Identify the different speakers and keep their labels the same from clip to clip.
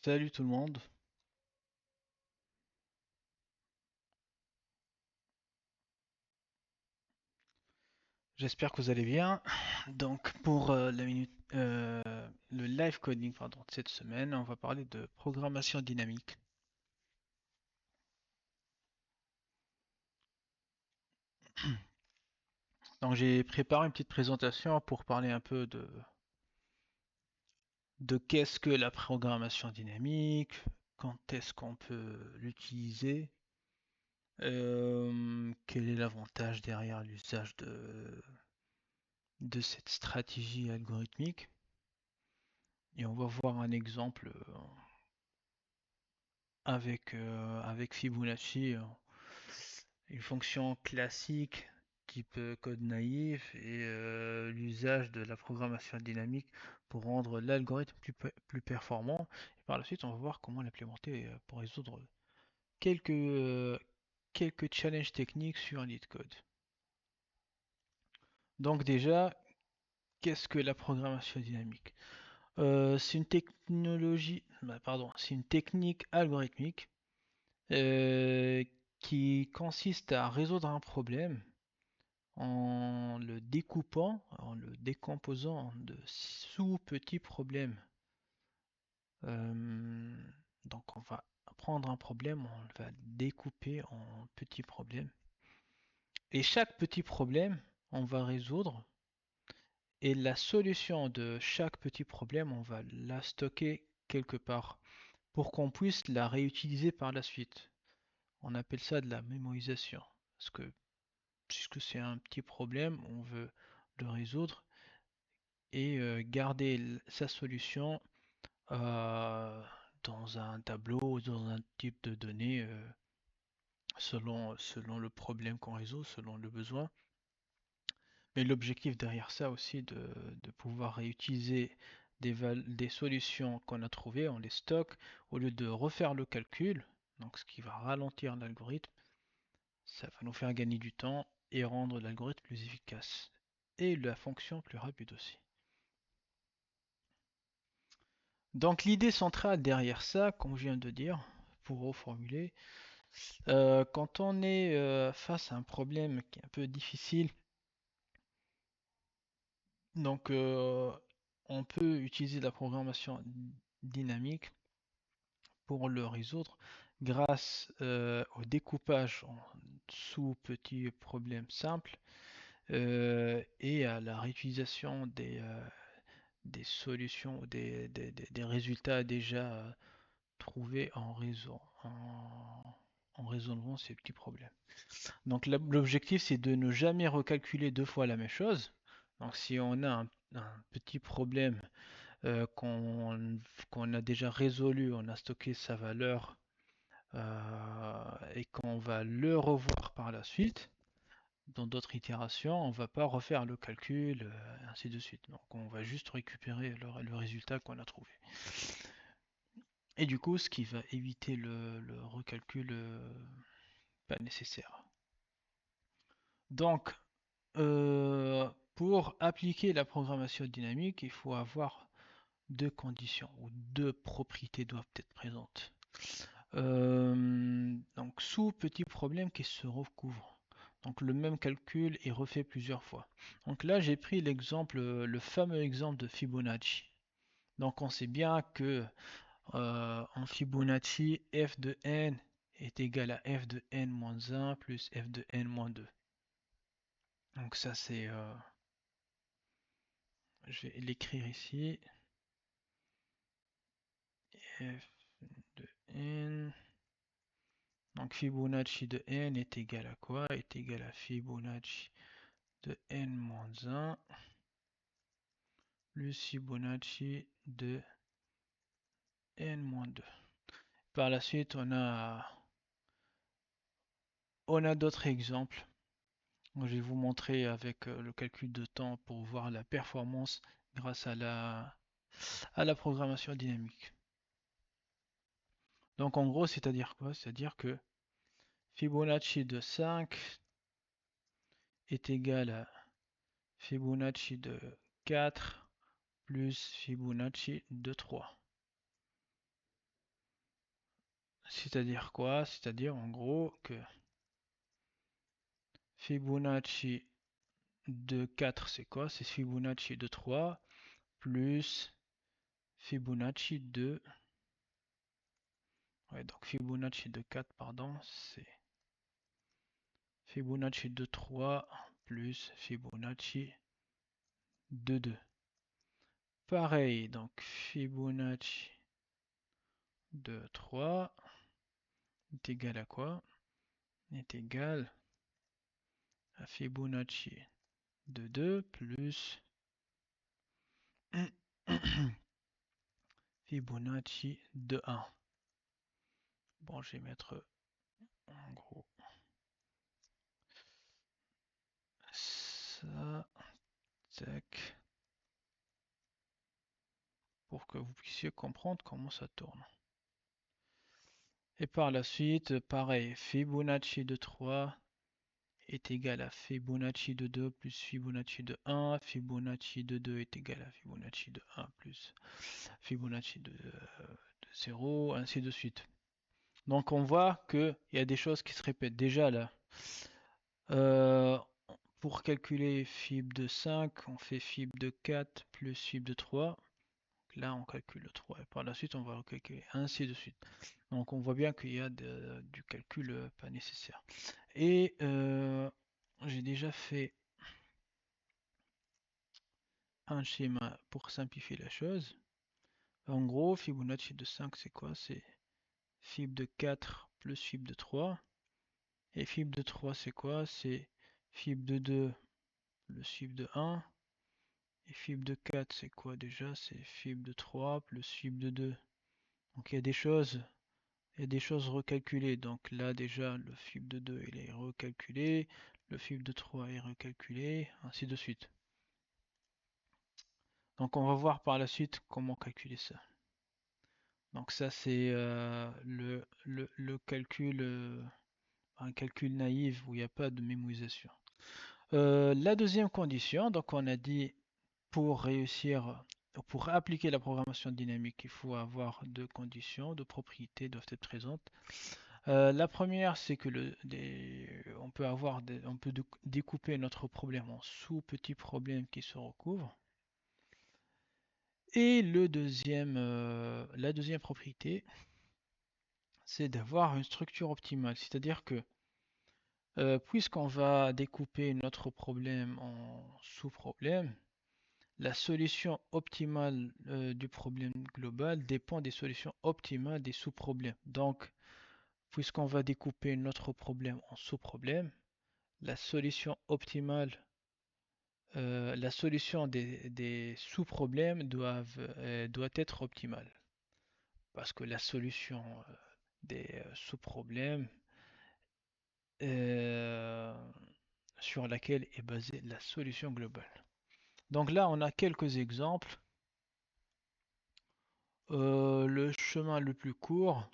Speaker 1: Salut tout le monde, j'espère que vous allez bien. Donc pour le live coding pardon, de cette semaine, on va parler de programmation dynamique. Donc j'ai préparé une petite présentation pour parler un peu de qu'est-ce que la programmation dynamique, quand est-ce qu'on peut l'utiliser, quel est l'avantage derrière l'usage de cette stratégie algorithmique. Et on va voir un exemple avec Fibonacci, une fonction classique type code naïf et l'usage de la programmation dynamique pour rendre l'algorithme plus performant. Et par la suite, on va voir comment l'implémenter pour résoudre quelques challenges techniques sur un LeetCode. Donc déjà, qu'est-ce que la programmation dynamique? C'est une c'est une technique algorithmique euh, qui consiste à résoudre un problème en le découpant, en le décomposant en de sous-petits problèmes. Euh, donc on va prendre un problème, on va le découper en petits problèmes. Et chaque petit problème, on va résoudre. Et la solution de chaque petit problème, on va la stocker quelque part pour qu'on puisse la réutiliser par la suite. On appelle ça de la mémorisation. Parce que puisque c'est un petit problème, on veut le résoudre et garder sa solution euh, dans un tableau ou dans un type de données selon le problème qu'on résout, selon le besoin. Mais l'objectif derrière ça aussi de pouvoir réutiliser des solutions qu'on a trouvées, on les stocke au lieu de refaire le calcul, donc ce qui va ralentir l'algorithme, ça va nous faire gagner du temps et rendre l'algorithme plus efficace. Et la fonction plus rapide aussi. Donc l'idée centrale derrière ça, comme je viens de dire, pour reformuler, quand on est face à un problème qui est un peu difficile, donc on peut utiliser la programmation dynamique pour le résoudre grâce au découpage en sous-petits problèmes simples et à la réutilisation des solutions, des résultats déjà trouvés en résolvant ces petits problèmes. Donc l'objectif c'est de ne jamais recalculer deux fois la même chose. Donc si on a un petit problème qu'on a déjà résolu, on a stocké sa valeur et qu'on va le revoir par la suite, dans d'autres itérations, on ne va pas refaire le calcul, ainsi de suite. Donc on va juste récupérer le résultat qu'on a trouvé. Et du coup, ce qui va éviter le recalcul pas nécessaire. Donc, pour appliquer la programmation dynamique, il faut avoir deux conditions ou deux propriétés doivent être présentes. Donc, sous petit problème qui se recouvre. Donc, le même calcul est refait plusieurs fois. Donc là, j'ai pris l'exemple, le fameux exemple de Fibonacci. Donc, on sait bien que en Fibonacci, f de n est égal à f de n moins 1 plus f de n moins 2. Donc ça, je vais l'écrire ici. F de n. Donc Fibonacci de n est égal à quoi? Est égal à Fibonacci de n moins 1 plus Fibonacci de n moins 2. Par la suite, on a d'autres exemples. Je vais vous montrer avec le calcul de temps pour voir la performance grâce à la programmation dynamique. Donc en gros, c'est-à-dire quoi? C'est-à-dire que Fibonacci de 5 est égal à Fibonacci de 4 plus Fibonacci de 3. C'est-à-dire quoi? C'est-à-dire en gros que Fibonacci de 4 c'est quoi? C'est Fibonacci de 3 plus Fibonacci de... Ouais, donc Fibonacci de 4, pardon, c'est Fibonacci de 3 plus Fibonacci de 2. Pareil, donc Fibonacci de 3 est égal à quoi? Est égal à Fibonacci de 2 plus Fibonacci de 1. Bon, je vais mettre en gros ça, tac, pour que vous puissiez comprendre comment ça tourne. Et par la suite, pareil, Fibonacci de 3 est égal à Fibonacci de 2 plus Fibonacci de 1. Fibonacci de 2 est égal à Fibonacci de 1 plus Fibonacci de 0, ainsi de suite. Donc on voit qu'il y a des choses qui se répètent déjà là. Euh, pour calculer fib de 5, on fait fib de 4 plus fib de 3. Là, on calcule le 3 et par la suite, on va recalculer ainsi de suite. Donc, on voit bien qu'il y a du calcul pas nécessaire. Et j'ai déjà fait un schéma pour simplifier la chose. En gros, Fibonacci de 5, c'est quoi? C'est fib de 4 plus fib de 3. Et fib de 3, c'est quoi? C'est fib de 2 plus fib de 1. Et fib de 4, c'est quoi déjà? C'est fib de 3 plus fib de 2. Donc il y a des choses recalculées. Donc là déjà le fib de 2 il est recalculé, le fib de 3 est recalculé, ainsi de suite. Donc on va voir par la suite comment calculer ça. Donc ça c'est le calcul, un calcul naïf où il n'y a pas de mémorisation. La deuxième condition, donc on a dit pour réussir, pour appliquer la programmation dynamique, il faut avoir deux conditions, deux propriétés doivent être présentes. La première, c'est que on peut on peut découper notre problème en sous-petits problèmes qui se recouvrent. Et la deuxième propriété, c'est d'avoir une structure optimale. C'est-à-dire que puisqu'on va découper notre problème en sous-problèmes, la solution optimale du problème global dépend des solutions optimales des sous-problèmes. Donc, puisqu'on va découper notre problème en sous-problèmes, la solution optimale, la solution des sous-problèmes doit être optimale. Parce que la solution des sous-problèmes euh, sur laquelle est basée la solution globale. Donc là, on a quelques exemples. Le chemin le plus court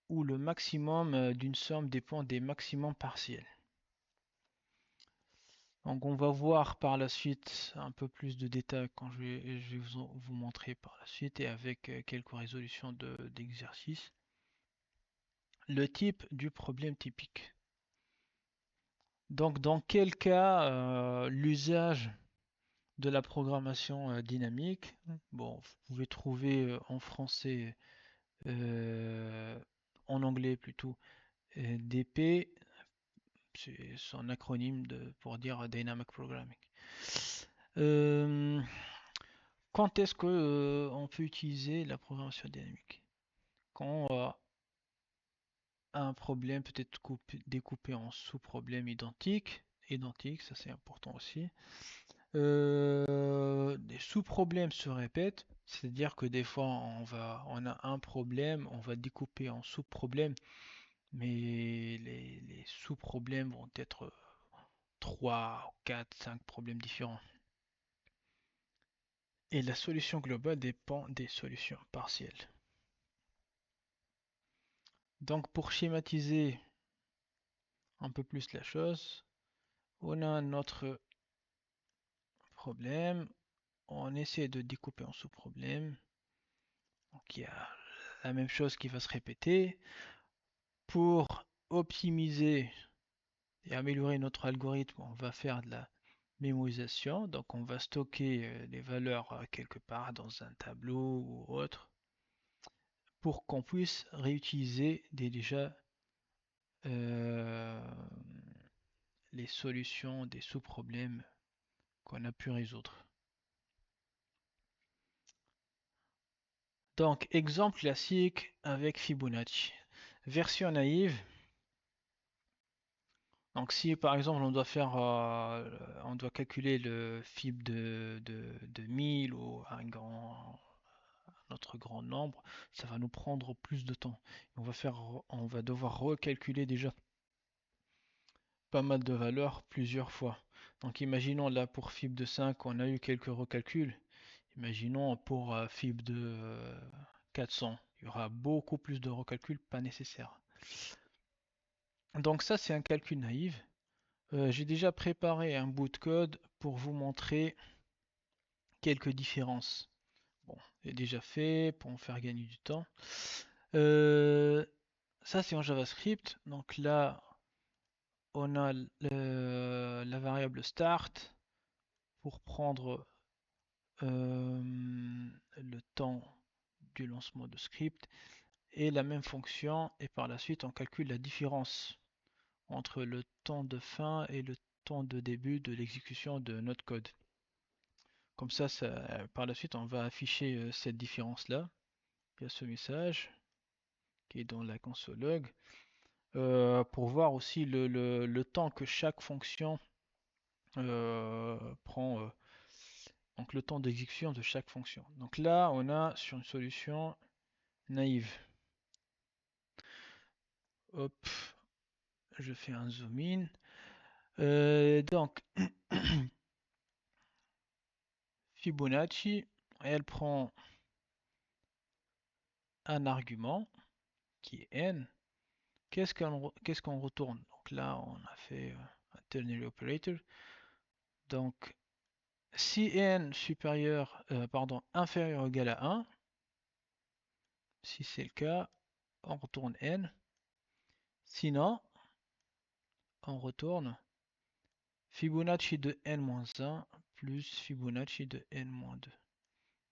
Speaker 1: où le maximum d'une somme dépend des maximums partiels. Donc on va voir par la suite un peu plus de détails quand je vais vous montrer par la suite et avec quelques résolutions d'exercices. Le type du problème typique. Donc dans quel cas l'usage de la programmation dynamique, bon, vous pouvez trouver en français, en anglais plutôt, DP, c'est son acronyme pour dire Dynamic Programming. Euh, Quand est-ce que on peut utiliser la programmation dynamique? Quand un problème peut être découpé en sous-problèmes identiques, ça c'est important aussi. Des sous-problèmes se répètent, c'est-à-dire que des fois on a un problème, on va découper en sous-problèmes, mais les sous-problèmes vont être 3, 4, 5 problèmes différents. Et la solution globale dépend des solutions partielles. Donc pour schématiser un peu plus la chose, on a notre problème, on essaie de découper en sous-problèmes. Donc il y a la même chose qui va se répéter. Pour optimiser et améliorer notre algorithme, on va faire de la mémorisation. Donc on va stocker les valeurs quelque part dans un tableau ou autre pour qu'on puisse réutiliser déjà euh, les solutions des sous-problèmes qu'on a pu résoudre. Donc exemple classique avec Fibonacci. Version naïve. Donc si par exemple on doit calculer le fib de 1000 ou un autre grand nombre, ça va nous prendre plus de temps. On va devoir recalculer déjà pas mal de valeurs plusieurs fois. Donc imaginons là pour fib de 5, on a eu quelques recalculs. Imaginons pour fib de 400, il y aura beaucoup plus de recalculs pas nécessaires. Donc ça c'est un calcul naïf. J'ai déjà préparé un bout de code pour vous montrer quelques différences. Bon, c'est déjà fait pour me faire gagner du temps. Euh, Ça c'est en JavaScript. Donc là, on a la variable start pour prendre le temps du lancement de script et la même fonction et par la suite on calcule la différence entre le temps de fin et le temps de début de l'exécution de notre code. Comme ça, par la suite, on va afficher cette différence-là. Il y a ce message qui est dans la console log pour voir aussi le temps que chaque fonction prend, donc le temps d'exécution de chaque fonction. Donc là, on a sur une solution naïve. Hop, je fais un zoom in. Donc, Fibonacci, elle prend un argument qui est n. Qu'est-ce qu'on retourne? Donc là, on a fait un ternary operator. Donc, si n inférieur ou égal à 1, si c'est le cas, on retourne n. Sinon, on retourne Fibonacci de n-1 plus Fibonacci de n-2.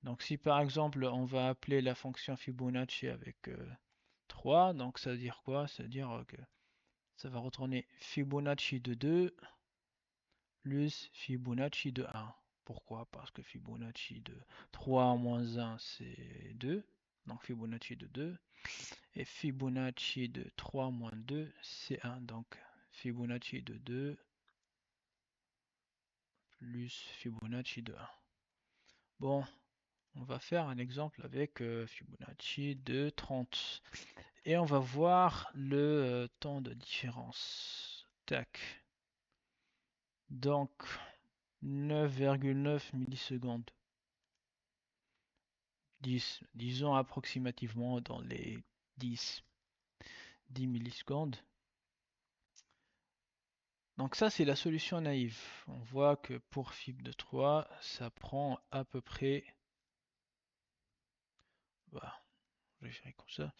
Speaker 1: Donc si par exemple on va appeler la fonction Fibonacci avec 3, donc ça veut dire quoi? Ça veut dire que ça va retourner Fibonacci de 2 plus Fibonacci de 1. Pourquoi? Parce que Fibonacci de 3 moins 1 c'est 2, donc Fibonacci de 2. Et Fibonacci de 3 moins 2 c'est 1, donc Fibonacci de 2 plus Fibonacci de 1. Bon, on va faire un exemple avec Fibonacci de 30. Et on va voir le temps de différence. Tac. Donc, 9,9 millisecondes. Disons approximativement dans les 10 millisecondes. Donc ça, c'est la solution naïve. On voit que pour fib de 3, ça prend à peu près... Voilà, je vais faire comme ça.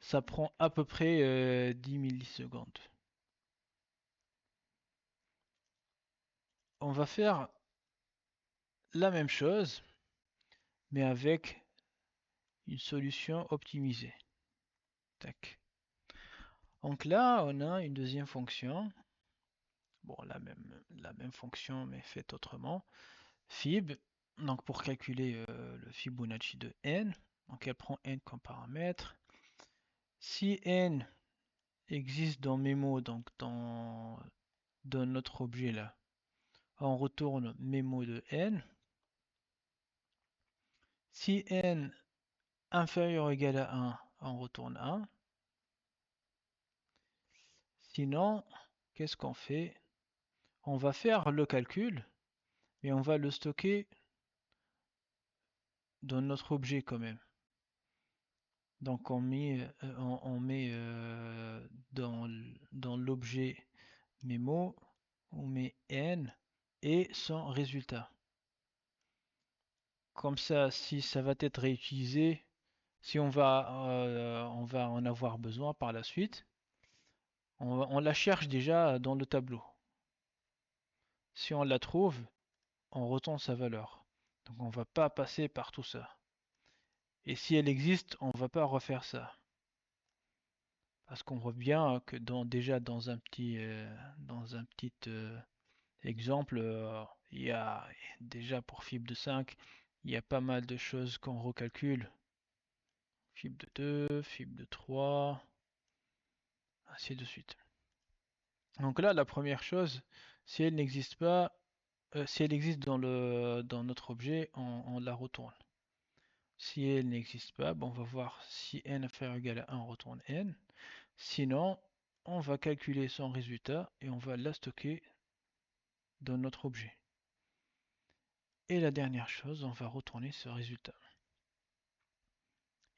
Speaker 1: Ça prend à peu près 10 millisecondes. On va faire la même chose, mais avec une solution optimisée. Tac. Donc là, on a une deuxième fonction. Bon, la même fonction, mais faite autrement. Fib, donc pour calculer le Fibonacci de n. Donc elle prend n comme paramètre. Si n existe dans Memo, donc dans notre objet là, on retourne Memo de n. Si n inférieur ou égal à 1, on retourne 1. Sinon, qu'est-ce qu'on fait? On va faire le calcul, mais on va le stocker dans notre objet quand même. Donc on met dans l'objet mémo, on met n et son résultat. Comme ça, si ça va être réutilisé, Si on va en avoir besoin par la suite, on la cherche déjà dans le tableau. Si on la trouve, on retourne sa valeur. Donc on va pas passer par tout ça. Et si elle existe, on va pas refaire ça. Parce qu'on voit bien que déjà dans un petit exemple, il y a déjà pour fibre de 5, il y a pas mal de choses qu'on recalcule. Fibre de 2, fibre de 3, ainsi de suite. Donc là, la première chose, si elle n'existe pas, si elle existe dans notre objet, on la retourne. Si elle n'existe pas, bon, on va voir si n inférieur ou égal à 1, on retourne n. Sinon, on va calculer son résultat et on va la stocker dans notre objet. Et la dernière chose, on va retourner ce résultat.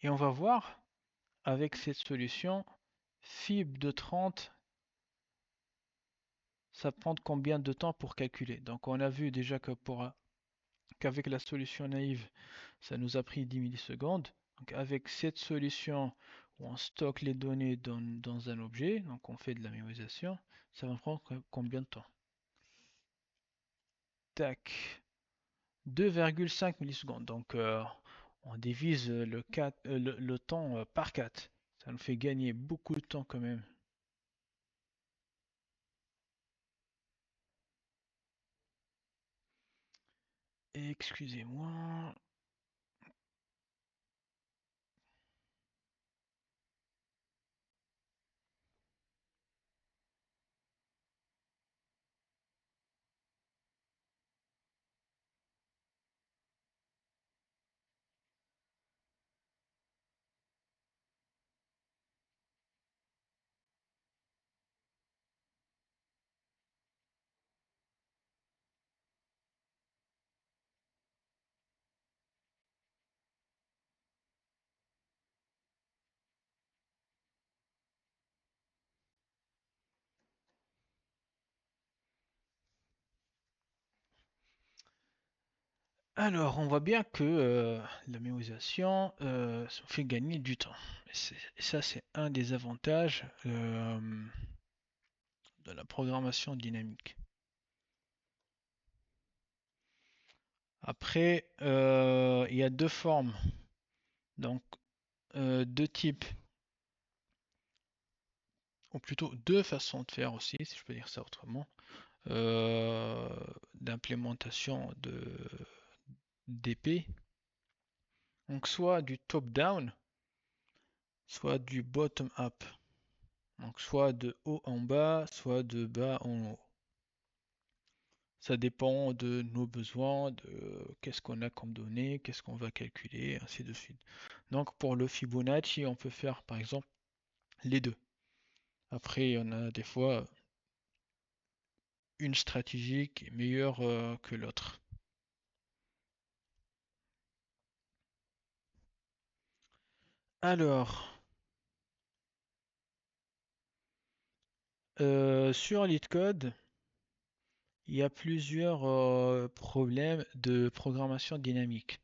Speaker 1: Et on va voir avec cette solution, fibre de 30, ça prend combien de temps pour calculer. Donc on a vu déjà qu'avec la solution naïve, ça nous a pris 10 millisecondes. Donc avec cette solution où on stocke les données dans un objet, donc on fait de la mémorisation, ça va prendre combien de temps? Tac, 2,5 millisecondes. Donc on divise le temps par 4. Ça nous fait gagner beaucoup de temps quand même. Excusez-moi. Alors, on voit bien que la mémorisation fait gagner du temps. Et ça, c'est un des avantages de la programmation dynamique. Après, il y a deux formes, donc deux types, ou plutôt deux façons de faire aussi, si je peux dire ça autrement, euh, d'implémentation d'épée. Donc soit du top-down, soit du bottom-up. Donc soit de haut en bas, soit de bas en haut. Ça dépend de nos besoins, de qu'est-ce qu'on a comme données, qu'est-ce qu'on va calculer, ainsi de suite. Donc pour le Fibonacci, on peut faire par exemple les deux. Après, il y en a des fois une stratégie qui est meilleure que l'autre. Alors, sur LeetCode, il y a plusieurs problèmes de programmation dynamique.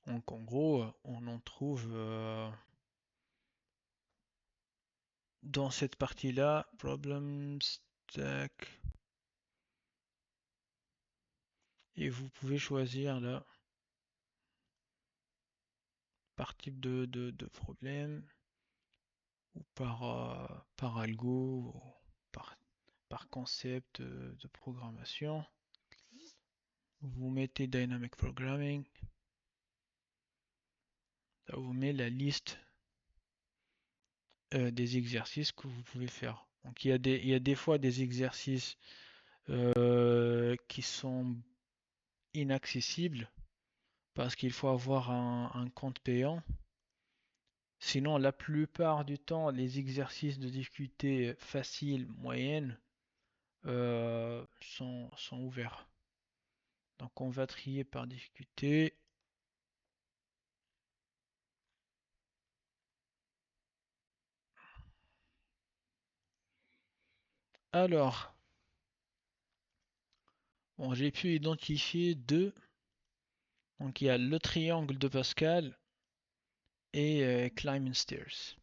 Speaker 1: Donc en gros, on en trouve dans cette partie-là, Problem Stack, et vous pouvez choisir là par type de problème, ou par algo, ou par concept de programmation. Vous mettez Dynamic Programming, ça vous met la liste des exercices que vous pouvez faire. Donc il y a des fois des exercices qui sont inaccessibles parce qu'il faut avoir un compte payant. Sinon, la plupart du temps, les exercices de difficulté facile, moyenne sont ouverts. Donc on va trier par difficulté. Alors, bon, j'ai pu identifier deux Donc il y a le triangle de Pascal et climb and stairs.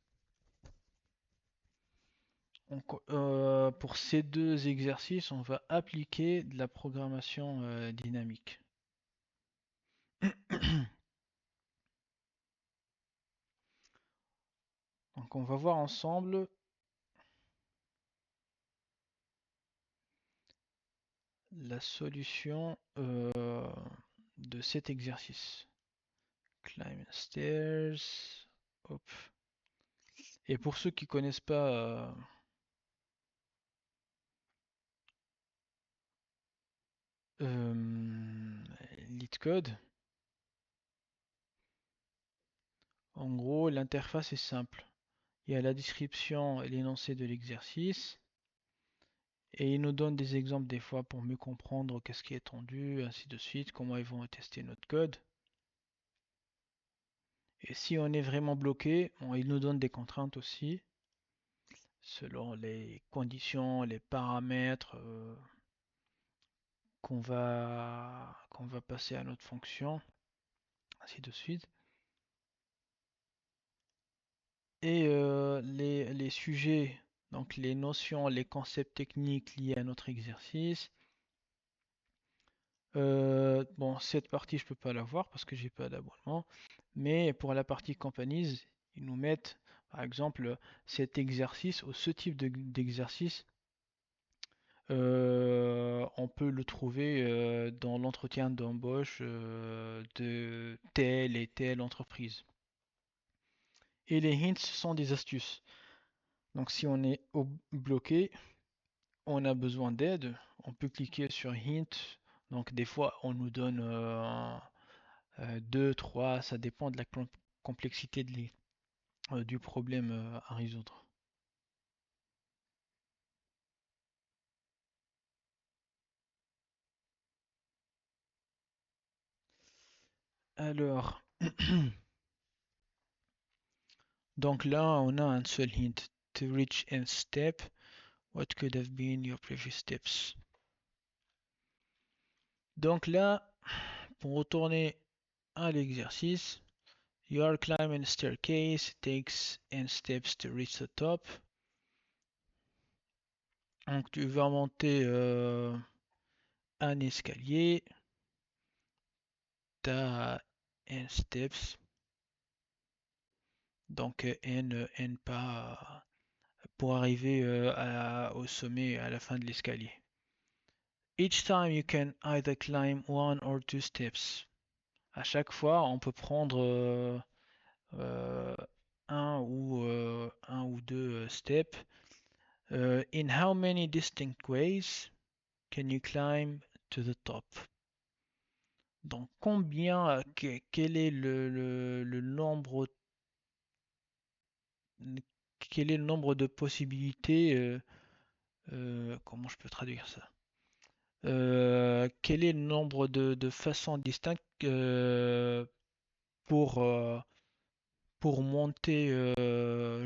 Speaker 1: Donc, pour ces deux exercices, on va appliquer de la programmation dynamique. Donc on va voir ensemble la solution de cet exercice. Climb stairs. Hop. Et pour ceux qui connaissent pas LeetCode, en gros l'interface est simple. Il y a la description et l'énoncé de l'exercice. Et il nous donne des exemples des fois pour mieux comprendre qu'est-ce qui est attendu, ainsi de suite, comment ils vont tester notre code. Et si on est vraiment bloqué, bon, il nous donne des contraintes aussi, selon les conditions, les paramètres qu'on va passer à notre fonction, ainsi de suite. Et les sujets, donc les notions, les concepts techniques liés à notre exercice. Bon, cette partie, je peux pas la voir parce que j'ai pas d'abonnement. Mais pour la partie companies, ils nous mettent, par exemple, cet exercice ou ce type d'exercice. On peut le trouver dans l'entretien d'embauche de telle et telle entreprise. Et les hints sont des astuces. Donc si on est bloqué, on a besoin d'aide, on peut cliquer sur hint. Donc des fois on nous donne 2, 3, ça dépend de la complexité du problème à résoudre. Alors, donc là on a un seul hint. To reach end step, what could have been your previous steps? Donc là, pour retourner à l'exercice, you are climbing a staircase, takes n steps to reach the top. Donc tu vas monter un escalier, tu as n steps, donc n pas pour arriver au sommet, à la fin de l'escalier. Each time you can either climb one or two steps. À chaque fois, on peut prendre euh, un ou deux steps. In how many distinct ways can you climb to the top? Donc, quel est le nombre, quel est le nombre de possibilités, comment je peux traduire ça? Quel est le nombre de façons distinctes pour, euh, pour monter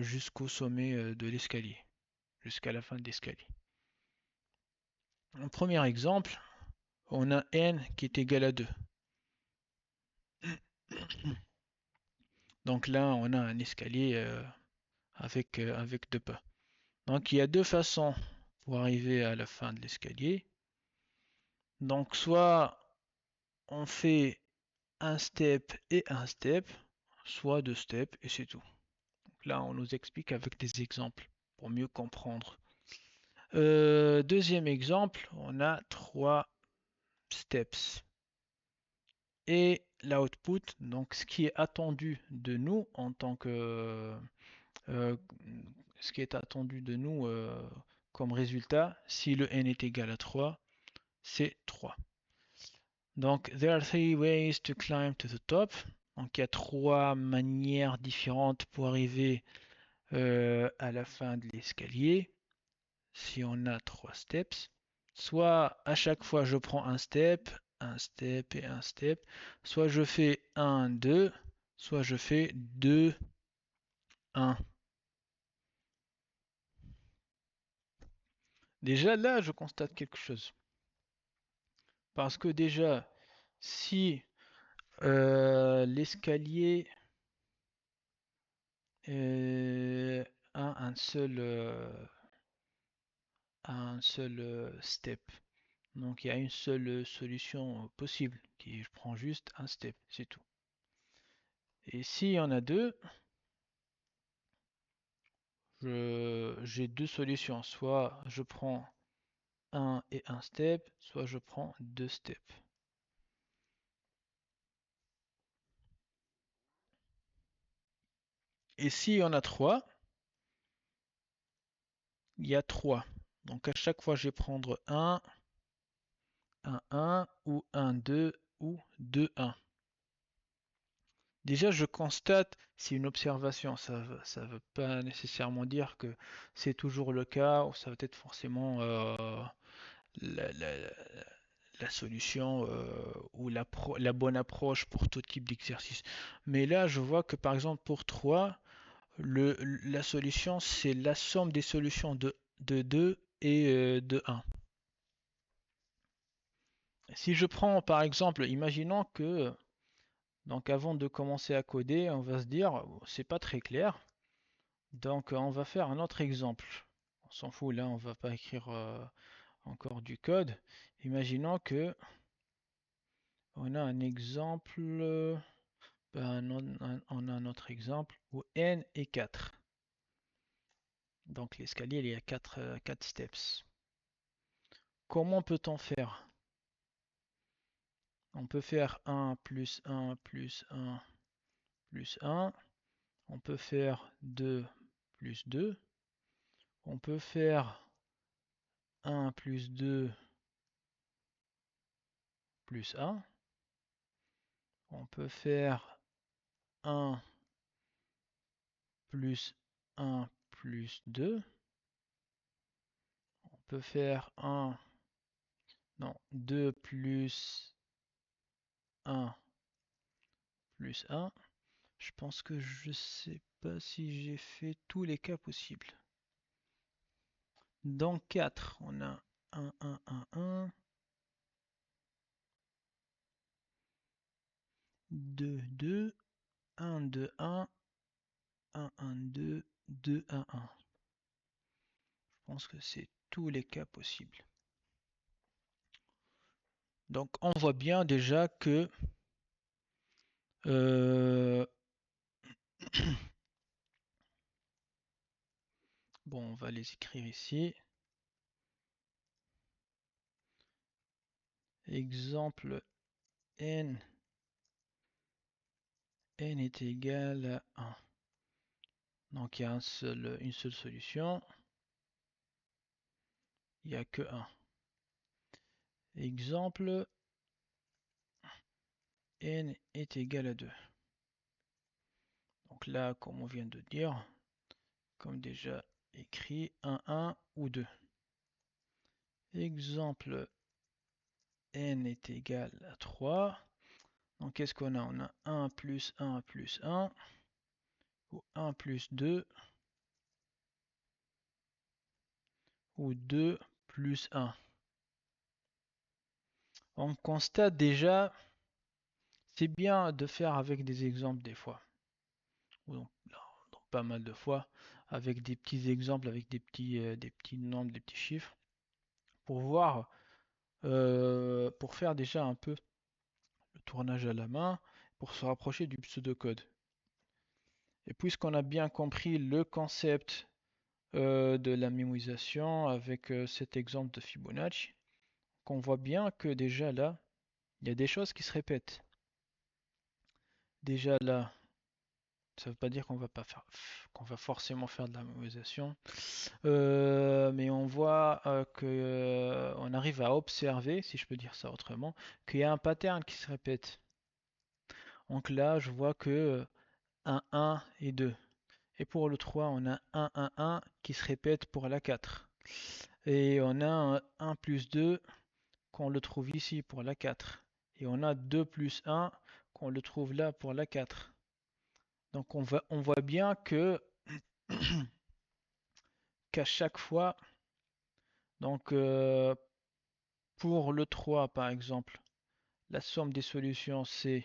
Speaker 1: jusqu'au sommet de l'escalier, jusqu'à la fin de l'escalier? Un premier exemple, on a n qui est égal à 2. Donc là, on a un escalier avec deux pas. Donc il y a deux façons pour arriver à la fin de l'escalier. Donc soit on fait un step et un step, soit deux steps et c'est tout. Donc là, on nous explique avec des exemples pour mieux comprendre. Deuxième exemple, on a trois steps. Et l'output, donc ce qui est attendu de nous en tant que euh, ce qui est attendu de nous comme résultat, si le n est égal à 3, c'est 3. Donc, there are three ways to climb to the top. Donc, il y a trois manières différentes pour arriver à la fin de l'escalier. Si on a trois steps, soit à chaque fois je prends un step et un step, soit je fais 1, 2, soit je fais 2, 1. Déjà là, je constate quelque chose. Parce que déjà, si L'escalier a un seul step. Donc il y a une seule solution possible, qui je prends juste un step, c'est tout. Et s'il y en a deux, j'ai deux solutions. Soit je prends un et un step, soit je prends deux steps. Et s'il y en a trois, il y a trois. Donc à chaque fois, je vais prendre un 1 ou un 2 ou 2 1. Déjà, je constate, c'est une observation, ça ne veut pas nécessairement dire que c'est toujours le cas ou ça va être forcément la, la- la solution ou la bonne approche pour tout type d'exercice. Mais là, je vois que par exemple pour 3, la solution c'est la somme des solutions de 2 et de 1. Si je prends par exemple, imaginons que donc avant de commencer à coder, on va se dire, c'est pas très clair. Donc on va faire un autre exemple. On s'en fout, là on va pas écrire encore du code. Imaginons que on a un exemple, on a un autre exemple où n est 4. Donc l'escalier il y a 4 steps. Comment peut-on faire? On peut faire 1 plus 1 plus 1 plus 1. On peut faire 2 plus 2. On peut faire 1 plus 2 plus 1. On peut faire 1 plus 1 plus 2. On peut faire 2 plus 1 plus 1. Je pense que je sais pas si j'ai fait tous les cas possibles. Dans 4, on a 1, 1, 1, 1. 2, 2. 1, 2, 1. 1, 1, 2. 2, 1, 1. Je pense que c'est tous les cas possibles. Donc on voit bien déjà que bon, on va les écrire ici. Exemple n est égal à 1. Donc il y a une seule solution. Il n'y a que 1. Exemple n est égal à 2. Donc là, comme on vient de dire, comme déjà écrit, 1, 1 ou 2. Exemple n est égal à 3. Donc qu'est-ce qu'on a? On a 1 plus 1 plus 1, ou 1 plus 2, ou 2 plus 1. On constate déjà, c'est bien de faire avec des exemples des fois, ou donc, pas mal de fois, avec des petits exemples, avec des petits nombres, des petits chiffres, pour voir, pour faire déjà un peu le tournage à la main, pour se rapprocher du pseudocode. Et puisqu'on a bien compris le concept de la mémorisation avec cet exemple de Fibonacci, qu'on voit bien que déjà là, il y a des choses qui se répètent. Déjà là, ça ne veut pas dire qu'on va pas faire, qu'on va forcément faire de la mémorisation, mais on voit que on arrive à observer, si je peux dire ça autrement, qu'il y a un pattern qui se répète. Donc là, je vois que 1, 1 et 2. Et pour le 3, on a 1, 1, 1 qui se répète pour la 4. Et on a un 1 plus 2 qu'on le trouve ici pour la 4. Et on a 2 plus 1 qu'on le trouve là pour la 4. Donc on voit bien que qu'à chaque fois, donc pour le 3 par exemple, la somme des solutions c'est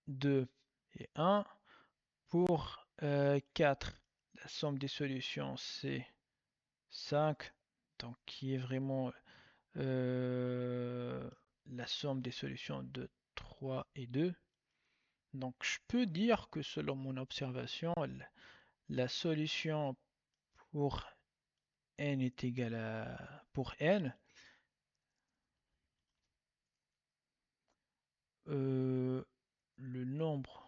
Speaker 1: 2 et 1. Pour 4, la somme des solutions, c'est 5. Donc, qui est vraiment la somme des solutions de 3 et 2. Donc, je peux dire que selon mon observation, la solution pour n est égale à... Pour n, le nombre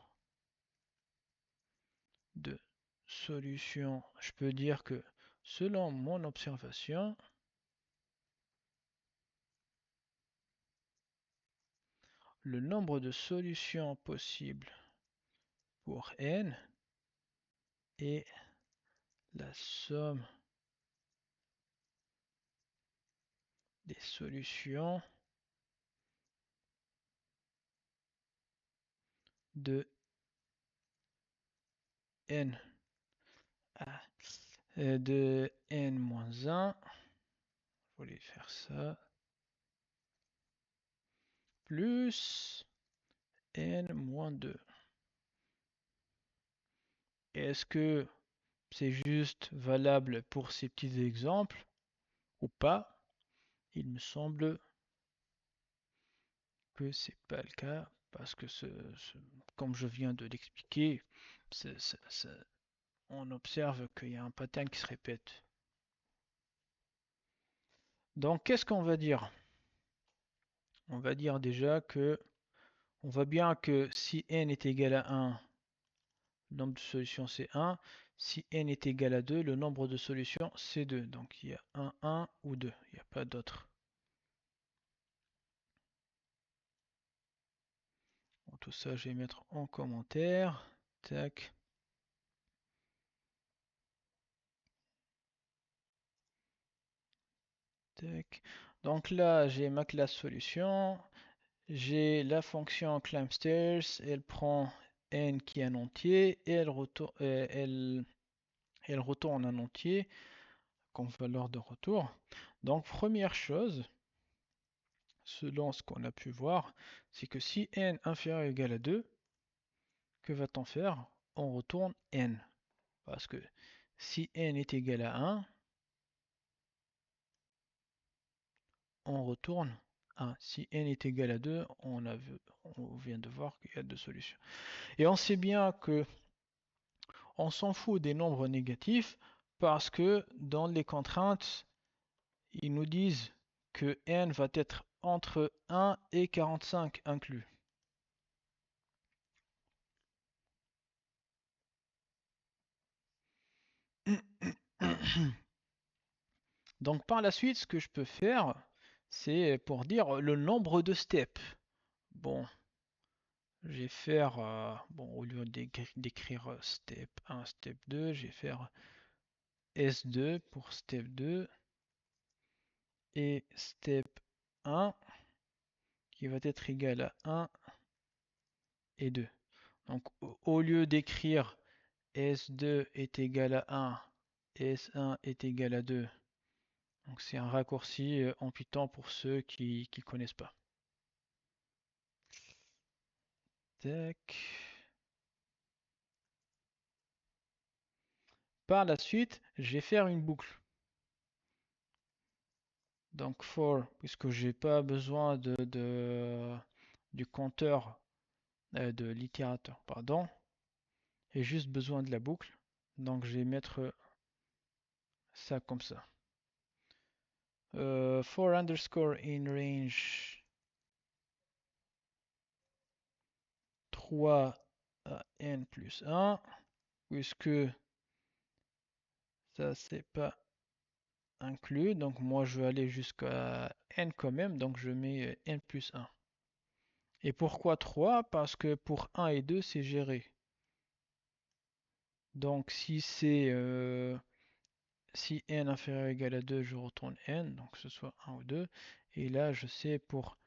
Speaker 1: de solutions, je peux dire que selon mon observation, le nombre de solutions possibles pour n est la somme des solutions de n de n-1, je voulais faire ça, plus n-2. Est-ce que c'est juste valable pour ces petits exemples ou pas? Il me semble que c'est pas le cas parce que comme je viens de l'expliquer, on observe qu'il y a un pattern qui se répète. Donc qu'est-ce qu'on va dire? On va dire déjà que on voit bien que si n est égal à 1, le nombre de solutions c'est 1. Si n est égal à 2, le nombre de solutions c'est 2. Donc il y a 1 ou 2, il n'y a pas d'autre. Bon, tout ça je vais mettre en commentaire. Tac. Tac. Donc là j'ai ma classe solution. J'ai la fonction climbStairs, elle prend n qui est un entier et elle retourne un entier comme valeur de retour. Donc première chose, selon ce qu'on a pu voir, c'est que si n inférieur ou égal à 2, que va-t-on faire? On retourne n. Parce que si n est égal à 1, on retourne 1. Si n est égal à 2, on vient de voir qu'il y a deux solutions. Et on sait bien que on s'en fout des nombres négatifs parce que dans les contraintes, ils nous disent que n va être entre 1 et 45 inclus. Donc par la suite, ce que je peux faire, c'est pour dire le nombre de steps. Bon, je vais faire, bon, au lieu d'écrire step 1, step 2, je vais faire S2 pour step 2 et step 1 qui va être égal à 1 et 2. Donc au lieu d'écrire S2 est égal à 1, S1 est égal à 2. Donc c'est un raccourci en Python pour ceux qui ne connaissent pas. Tac. Par la suite, je vais faire une boucle. Donc for, puisque j'ai pas besoin du compteur, de l'itérateur, pardon, j'ai juste besoin de la boucle. Donc je vais mettre ça comme ça. For underscore in range 3 à n plus 1, puisque ça c'est pas inclus, donc moi je vais aller jusqu'à n quand même, donc je mets n plus 1. Et pourquoi 3? Parce que pour 1 et 2 c'est géré. Donc si n inférieur ou égal à 2, je retourne n, donc que ce soit 1 ou 2. Et là je sais pour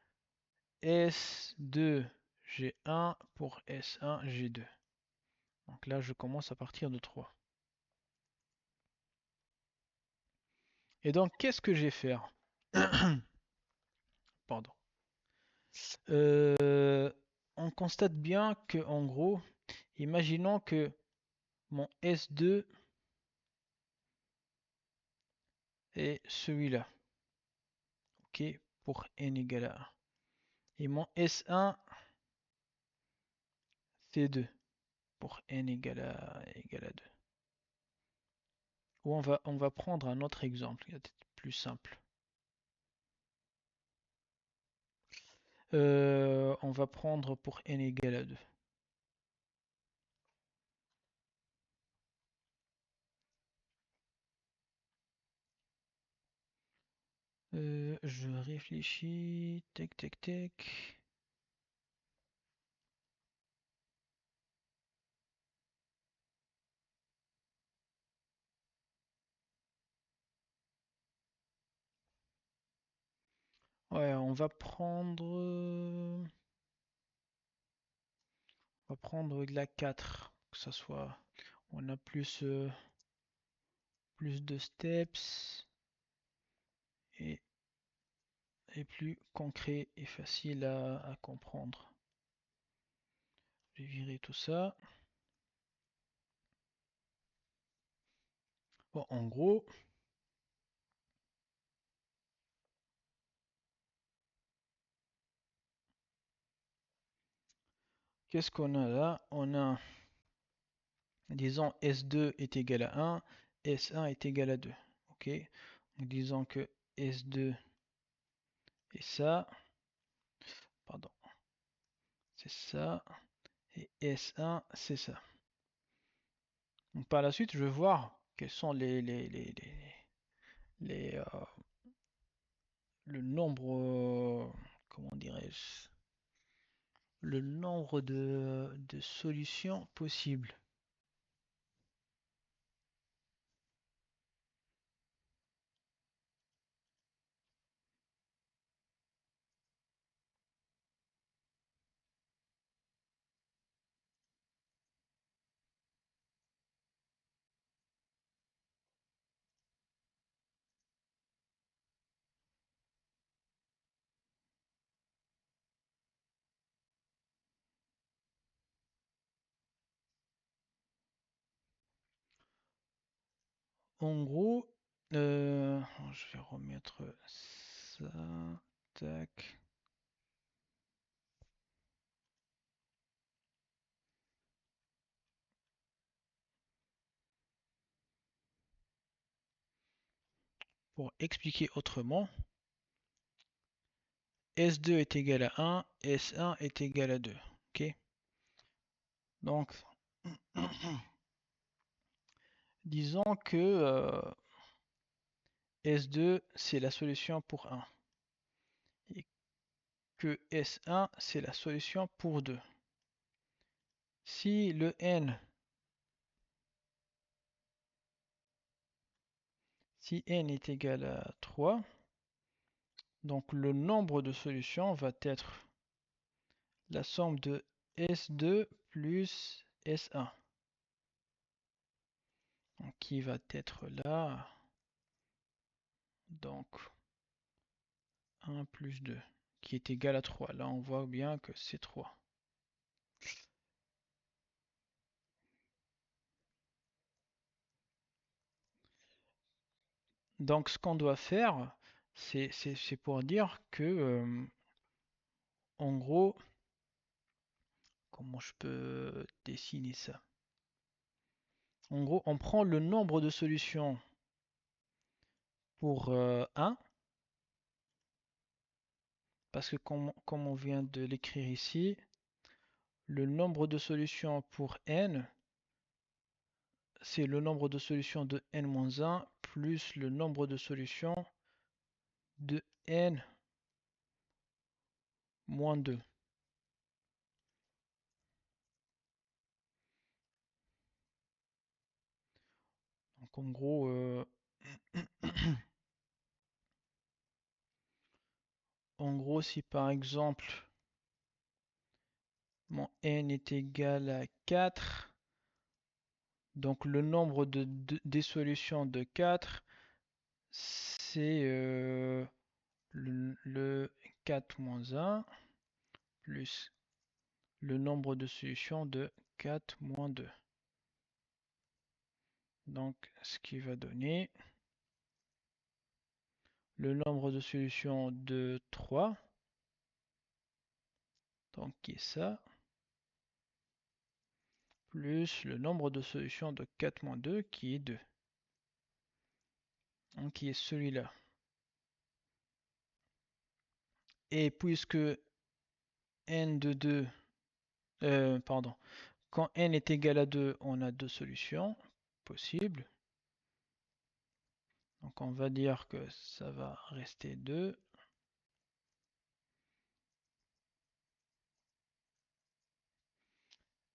Speaker 1: S2 j'ai 1, pour S1 j'ai 2. Donc là je commence à partir de 3. Et donc qu'est-ce que je vais faire? Pardon. on constate bien que, en gros, imaginons que mon S2 est celui-là, ok, pour n égale à 1. Et mon S1, c'est 2, pour n égale à 2. Ou on va prendre un autre exemple, qui est peut-être plus simple. On va prendre pour n égale à 2. Je réfléchis. Tac, tac, tac. Ouais, on va prendre de la 4. Que ça soit. On a plus de steps et, plus concret et facile à comprendre. Je vais virer tout ça. Bon, en gros, qu'est-ce qu'on a là? On a, disons, S2 est égal à 1, S1 est égal à 2. Ok? Disons que S2 est ça. Pardon. C'est ça. Et S1, c'est ça. Donc, par la suite, je vais voir quels sont les, le nombre, comment dirais-je, le nombre de solutions possibles. En gros, je vais remettre ça. Tac. Pour expliquer autrement, S2 est égal à 1, S1 est égal à 2. Ok? Donc, disons que S2 c'est la solution pour 1 et que S1 c'est la solution pour 2. Si le n, si n est égal à 3, donc le nombre de solutions va être la somme de S2 plus S1. Donc, qui va être là, donc 1 plus 2, qui est égal à 3. Là, on voit bien que c'est 3. Donc, ce qu'on doit faire, c'est pour dire que, en gros, comment je peux dessiner ça? En gros, on prend le nombre de solutions pour 1, parce que comme on vient de l'écrire ici, le nombre de solutions pour n, c'est le nombre de solutions de n-1 plus le nombre de solutions de n-2. Donc en gros, en gros, si par exemple mon n est égal à 4, donc le nombre des solutions de 4, c'est le 4 moins 1 plus le nombre de solutions de 4 moins 2. Donc, ce qui va donner le nombre de solutions de 3, donc qui est ça, plus le nombre de solutions de 4 moins 2, qui est 2. Donc, qui est celui-là. Et puisque n de 2, pardon, quand n est égal à 2, on a deux solutions possibles. Donc on va dire que ça va rester 2.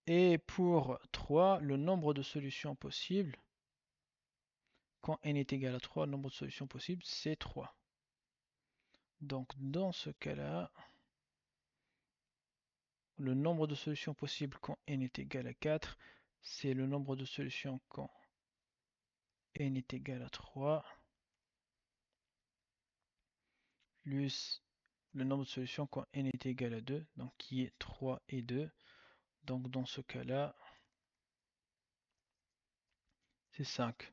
Speaker 1: Et pour 3, le nombre de solutions possibles, quand n est égal à 3, le nombre de solutions possibles, c'est 3. Donc dans ce cas-là, le nombre de solutions possibles quand n est égal à 4, c'est le nombre de solutions quand n est égal à 3, plus le nombre de solutions quand n est égal à 2, donc qui est 3 et 2. Donc dans ce cas-là, c'est 5.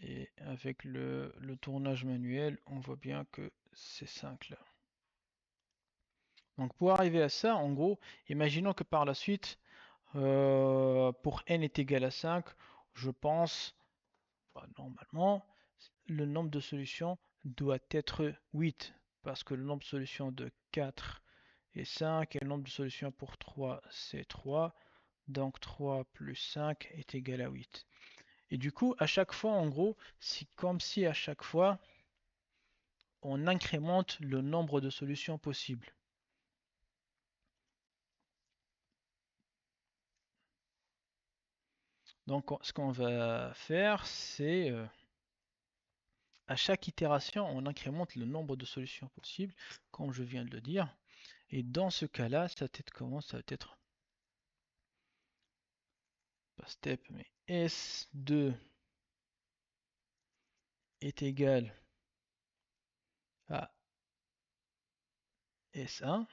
Speaker 1: Et avec le tournage manuel, on voit bien que c'est 5 là. Donc pour arriver à ça, en gros, imaginons que par la suite, pour n est égal à 5, je pense, normalement, le nombre de solutions doit être 8, parce que le nombre de solutions de 4 est 5, et le nombre de solutions pour 3, c'est 3. Donc 3 plus 5 est égal à 8. Et du coup, à chaque fois, en gros, c'est comme si à chaque fois, on incrémente le nombre de solutions possibles. Donc ce qu'on va faire, c'est à chaque itération, on incrémente le nombre de solutions possibles, comme je viens de le dire. Et dans ce cas-là, ça va être comment? Ça va être pas step, mais S2 est égal à S1.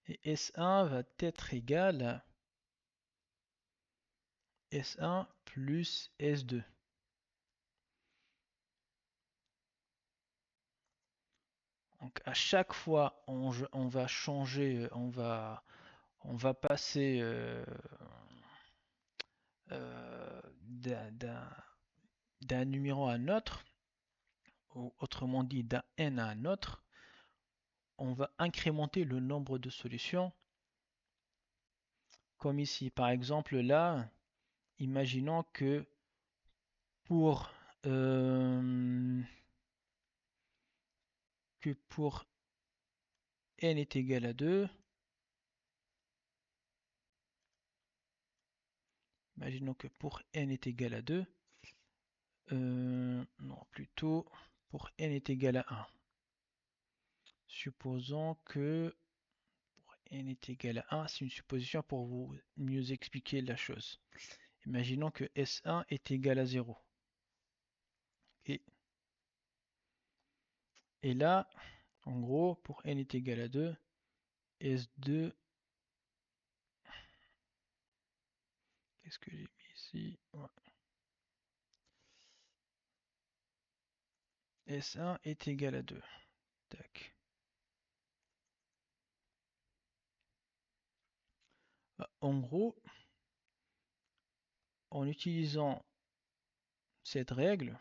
Speaker 1: Et S1 va être égal à S1 plus S2. Donc à chaque fois, on va changer, on va passer d'un numéro à un autre, ou autrement dit d'un n à un autre, on va incrémenter le nombre de solutions, comme ici. Par exemple, là, imaginons que pour, euh, n est égal à 2, imaginons que pour n est égal à 2, non, plutôt pour n est égal à 1. Supposons que pour n est égal à 1, c'est une supposition pour vous mieux expliquer la chose. Imaginons que S1 est égal à 0. Et, et là, en gros, pour n est égal à 2, S2, qu'est-ce que j'ai mis ici? Ouais. S1 est égal à 2. Tac. En gros, en utilisant cette règle,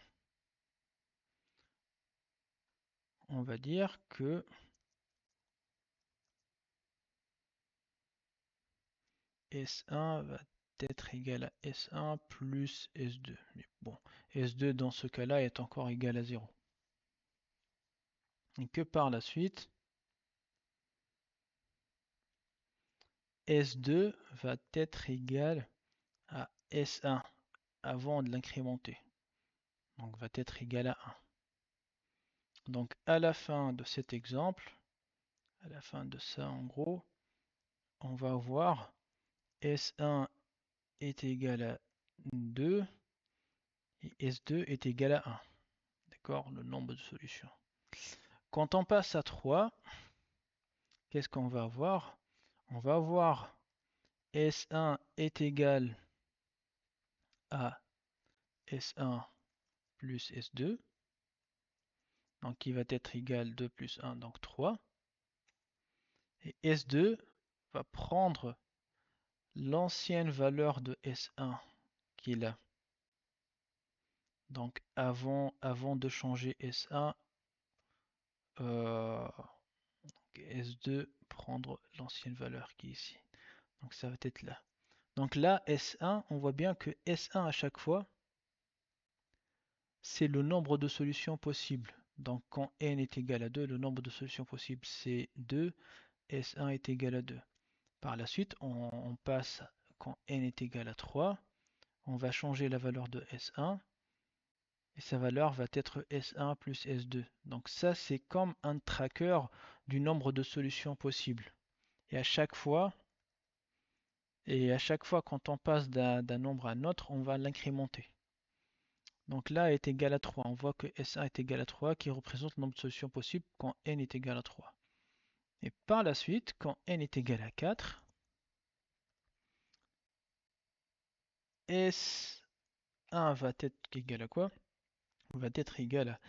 Speaker 1: on va dire que S1 va être égal à S1 plus S2. Mais bon, S2 dans ce cas-là est encore égal à 0. Et que par la suite, S2 va être égal à S1 avant de l'incrémenter. Donc va être égal à 1. Donc à la fin de cet exemple, à la fin de ça en gros, on va voir S1 est égal à 2 et S2 est égal à 1. D'accord? Le nombre de solutions. Quand on passe à 3, qu'est-ce qu'on va avoir? on va voir S1 est égal à S1 plus S2. Donc qui va être égal 2 plus 1, donc 3. Et S2 va prendre l'ancienne valeur de S1 qui est là. Donc avant de changer S1, S2 prendre l'ancienne valeur qui est ici. Donc ça va être là. Donc là, S1, on voit bien que S1 à chaque fois, c'est le nombre de solutions possibles. Donc quand n est égal à 2, le nombre de solutions possibles c'est 2, S1 est égal à 2. Par la suite, on passe quand n est égal à 3, on va changer la valeur de S1 et sa valeur va être S1 plus S2. Donc ça, c'est comme un tracker du nombre de solutions possibles. Et à chaque fois, quand on passe d'un nombre à un autre, on va l'incrémenter. Donc là est égal à 3. On voit que S1 est égal à 3 qui représente le nombre de solutions possibles quand n est égal à 3. Et par la suite, quand n est égal à 4, S1 va être égal à quoi? Va être égal à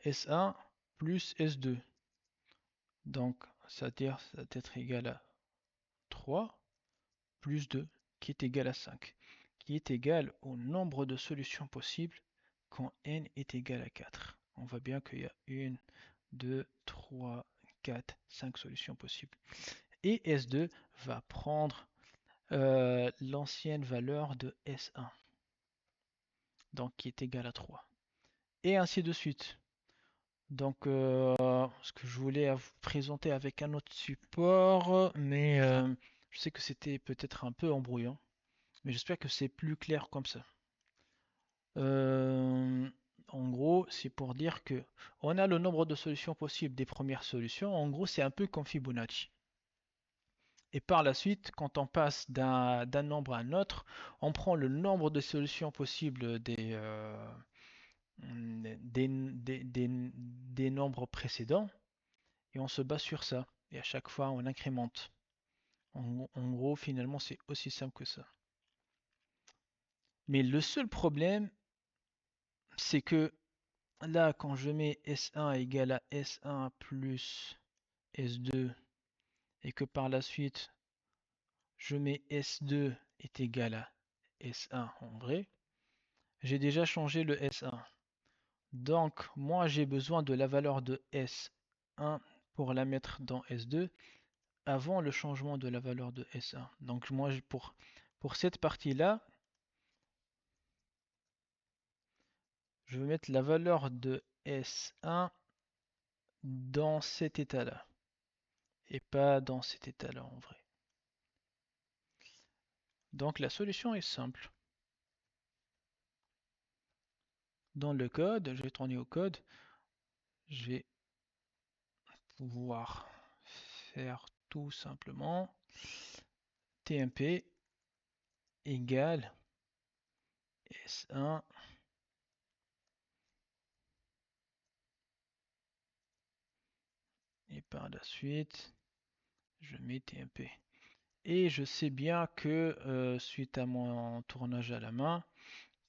Speaker 1: S1 plus S2. Donc, ça va être égal à 3 plus 2, qui est égal à 5, qui est égal au nombre de solutions possibles quand n est égal à 4. On voit bien qu'il y a 1, 2, 3, 4, 5 solutions possibles. Et S2 va prendre l'ancienne valeur de S1, donc qui est égal à 3. Et ainsi de suite. Donc, ce que je voulais vous présenter avec un autre support, mais je sais que c'était peut-être un peu embrouillant, mais j'espère que c'est plus clair comme ça. En gros, c'est pour dire que on a le nombre de solutions possibles des premières solutions. En gros, c'est un peu comme Fibonacci. Et par la suite, quand on passe d'un nombre à un autre, on prend le nombre de solutions possibles des nombres précédents et on se base sur ça. Et à chaque fois, on incrémente. En gros, finalement, c'est aussi simple que ça. Mais le seul problème, c'est que là, quand je mets S1 égale à S1 plus S2 et que par la suite, je mets S2 est égal à S1 en vrai, j'ai déjà changé le S1. Donc, moi, j'ai besoin de la valeur de S1 pour la mettre dans S2 avant le changement de la valeur de S1. Donc, moi, pour cette partie-là, je vais mettre la valeur de S1 dans cet état-là et pas dans cet état-là en vrai. Donc, la solution est simple. Dans le code, je vais tourner au code, je vais pouvoir faire tout simplement tmp égale S1 et par la suite je mets tmp. Et je sais bien que suite à mon tournage à la main,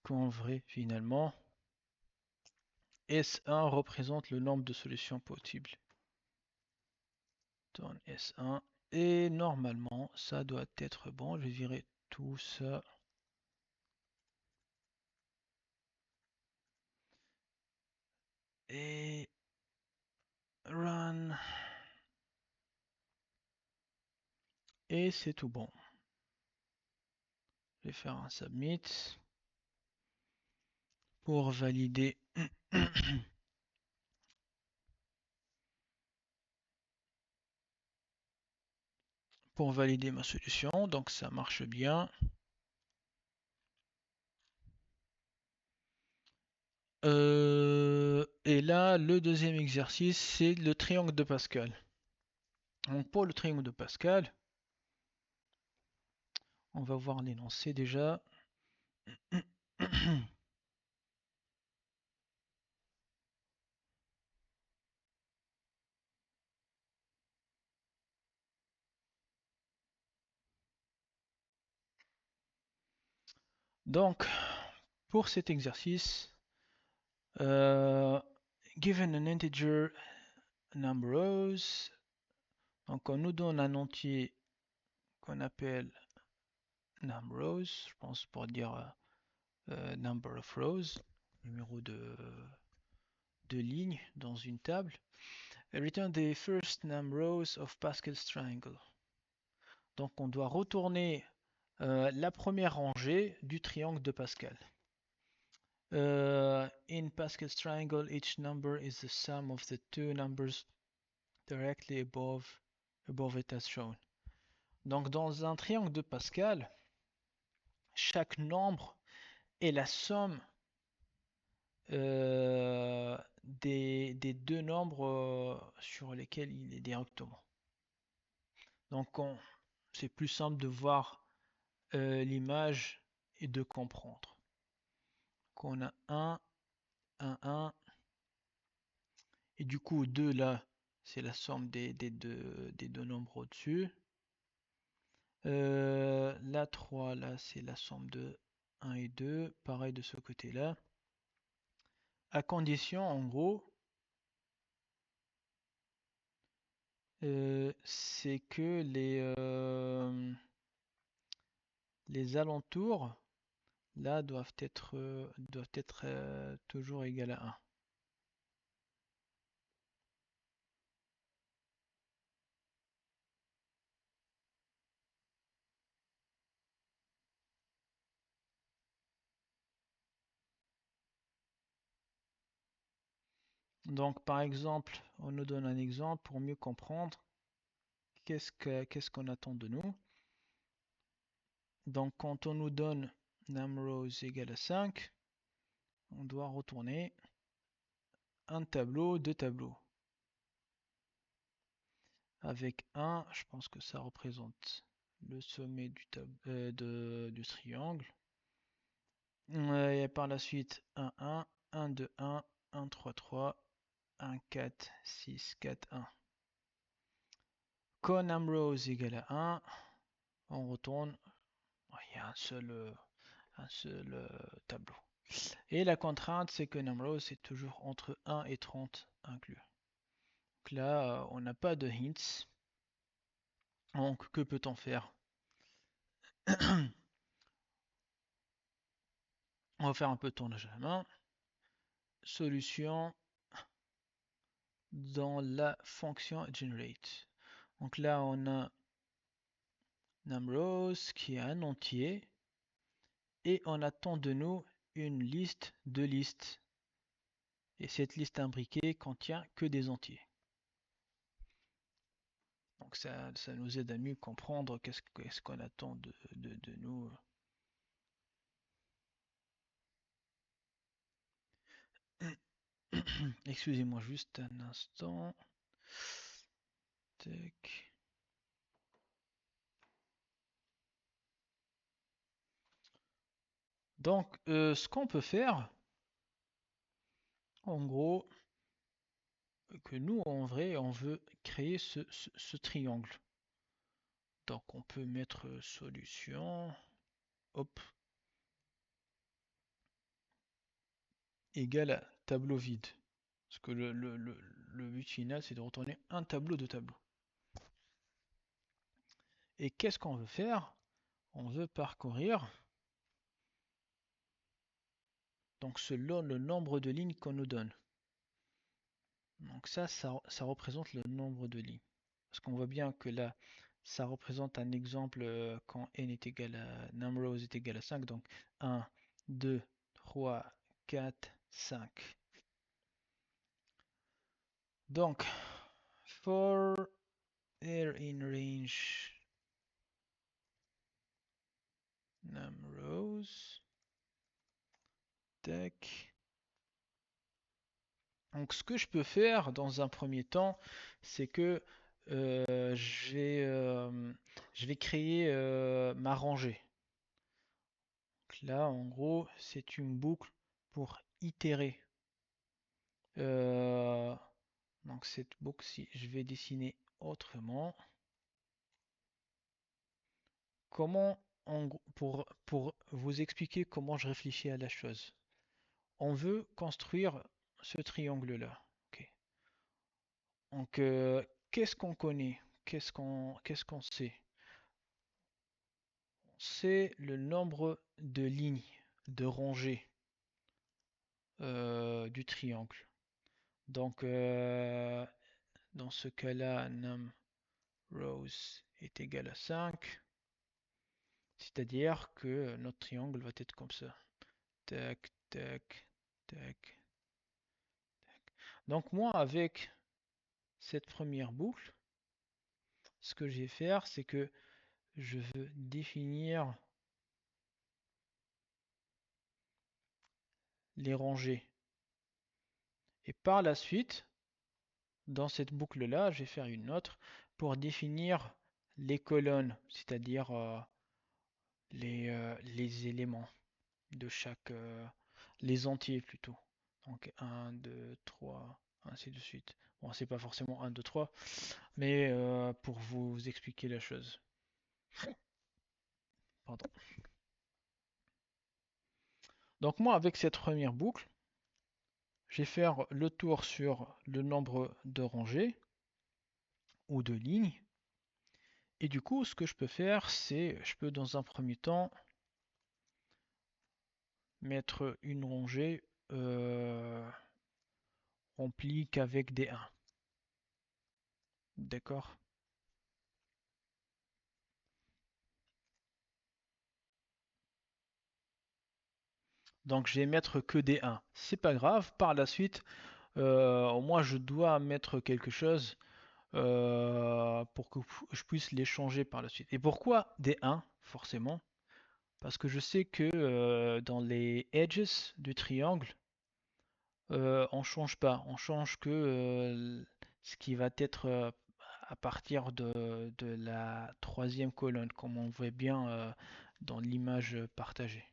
Speaker 1: qu'en vrai finalement S1 représente le nombre de solutions possibles. Tourne S1 et normalement ça doit être bon. Je vais virer tout ça. Et run. Et c'est tout bon. Je vais faire un submit pour valider. Pour valider ma solution, donc ça marche bien. Et là, le deuxième exercice, c'est le triangle de Pascal. Donc pour le triangle de Pascal, on va voir l'énoncé déjà. Donc, pour cet exercice, given an integer number rows, donc on nous donne un entier qu'on appelle number rows, je pense pour dire number of rows, numéro de lignes dans une table. Return the first number rows of Pascal's triangle. Donc on doit retourner la première rangée du triangle de Pascal. In Pascal's triangle, each number is the sum of the two numbers directly above it as shown. Donc dans un triangle de Pascal, chaque nombre est la somme des deux nombres sur lesquels il est directement. Donc c'est plus simple de voir l'image et de comprendre. Qu'on a 1, 1, et du coup 2 là, c'est la somme des deux nombres au-dessus. Là 3 là, c'est la somme de 1 et 2, pareil de ce côté-là. À condition, en gros, c'est que les alentours là doivent être toujours égal à 1. Donc par exemple, on nous donne un exemple pour mieux comprendre qu'est-ce qu'on attend de nous. Donc quand on nous donne numRows égale à 5, on doit retourner un tableau, deux tableaux. Avec 1, je pense que ça représente le sommet du triangle. Et par la suite 1, 1, 1, 2, 1, 1, 3, 3, 1, 4, 6, 4, 1. Quand numRows égale à 1, on retourne. Il y a un seul tableau. Et la contrainte, c'est que numRows c'est toujours entre 1 et 30 inclus. Donc là, on n'a pas de hints. Donc, que peut-on faire? On va faire un peu de tournage à la main. Solution dans la fonction generate. Donc là, on a numRows qui est un entier et on attend de nous une liste de listes. Et cette liste imbriquée contient que des entiers. Donc ça nous aide à mieux comprendre qu'est-ce qu'on attend de nous. Excusez-moi juste un instant. Tac. Donc, ce qu'on peut faire, en gros, que nous, en vrai, on veut créer ce triangle. Donc, on peut mettre solution, hop, égale à tableau vide. Parce que le but final, c'est de retourner un tableau de tableau. Et qu'est-ce qu'on veut faire? On veut parcourir, donc selon le nombre de lignes qu'on nous donne. Donc ça représente le nombre de lignes. Parce qu'on voit bien que là, ça représente un exemple quand n est égal à numRows est égal à 5. Donc 1, 2, 3, 4, 5. Donc, for air in range numRows, tac. Donc ce que je peux faire dans un premier temps, c'est que je vais créer ma rangée. Donc là, en gros, c'est une boucle pour itérer. Donc cette boucle, si je vais dessiner autrement, comment pour vous expliquer comment je réfléchis à la chose. On veut construire ce triangle-là. Ok. Donc, qu'est-ce qu'on connaît? Qu'est-ce qu'on sait? C'est le nombre de lignes, de rangées du triangle. Donc, dans ce cas-là, num rows est égal à 5, c'est-à-dire que notre triangle va être comme ça. Tac, tac, tac. Donc moi, avec cette première boucle, ce que je vais faire, c'est que je veux définir les rangées. Et par la suite, dans cette boucle-là, je vais faire une autre pour définir les colonnes, c'est-à-dire les éléments de chaque, les entiers plutôt. Donc 1, 2, 3, ainsi de suite. Bon, c'est pas forcément 1, 2, 3, mais pour vous expliquer la chose. Pardon. Donc moi, avec cette première boucle, je vais faire le tour sur le nombre de rangées ou de lignes. Et du coup, ce que je peux faire, c'est, je peux dans un premier temps mettre une rangée remplie qu'avec des 1. D'accord? Donc je vais mettre que des 1. C'est pas grave, par la suite, au moins je dois mettre quelque chose pour que je puisse les changer par la suite. Et pourquoi des 1, forcément? Parce que je sais que dans les edges du triangle, on change pas. On change que ce qui va être à partir de la troisième colonne, comme on voit bien dans l'image partagée.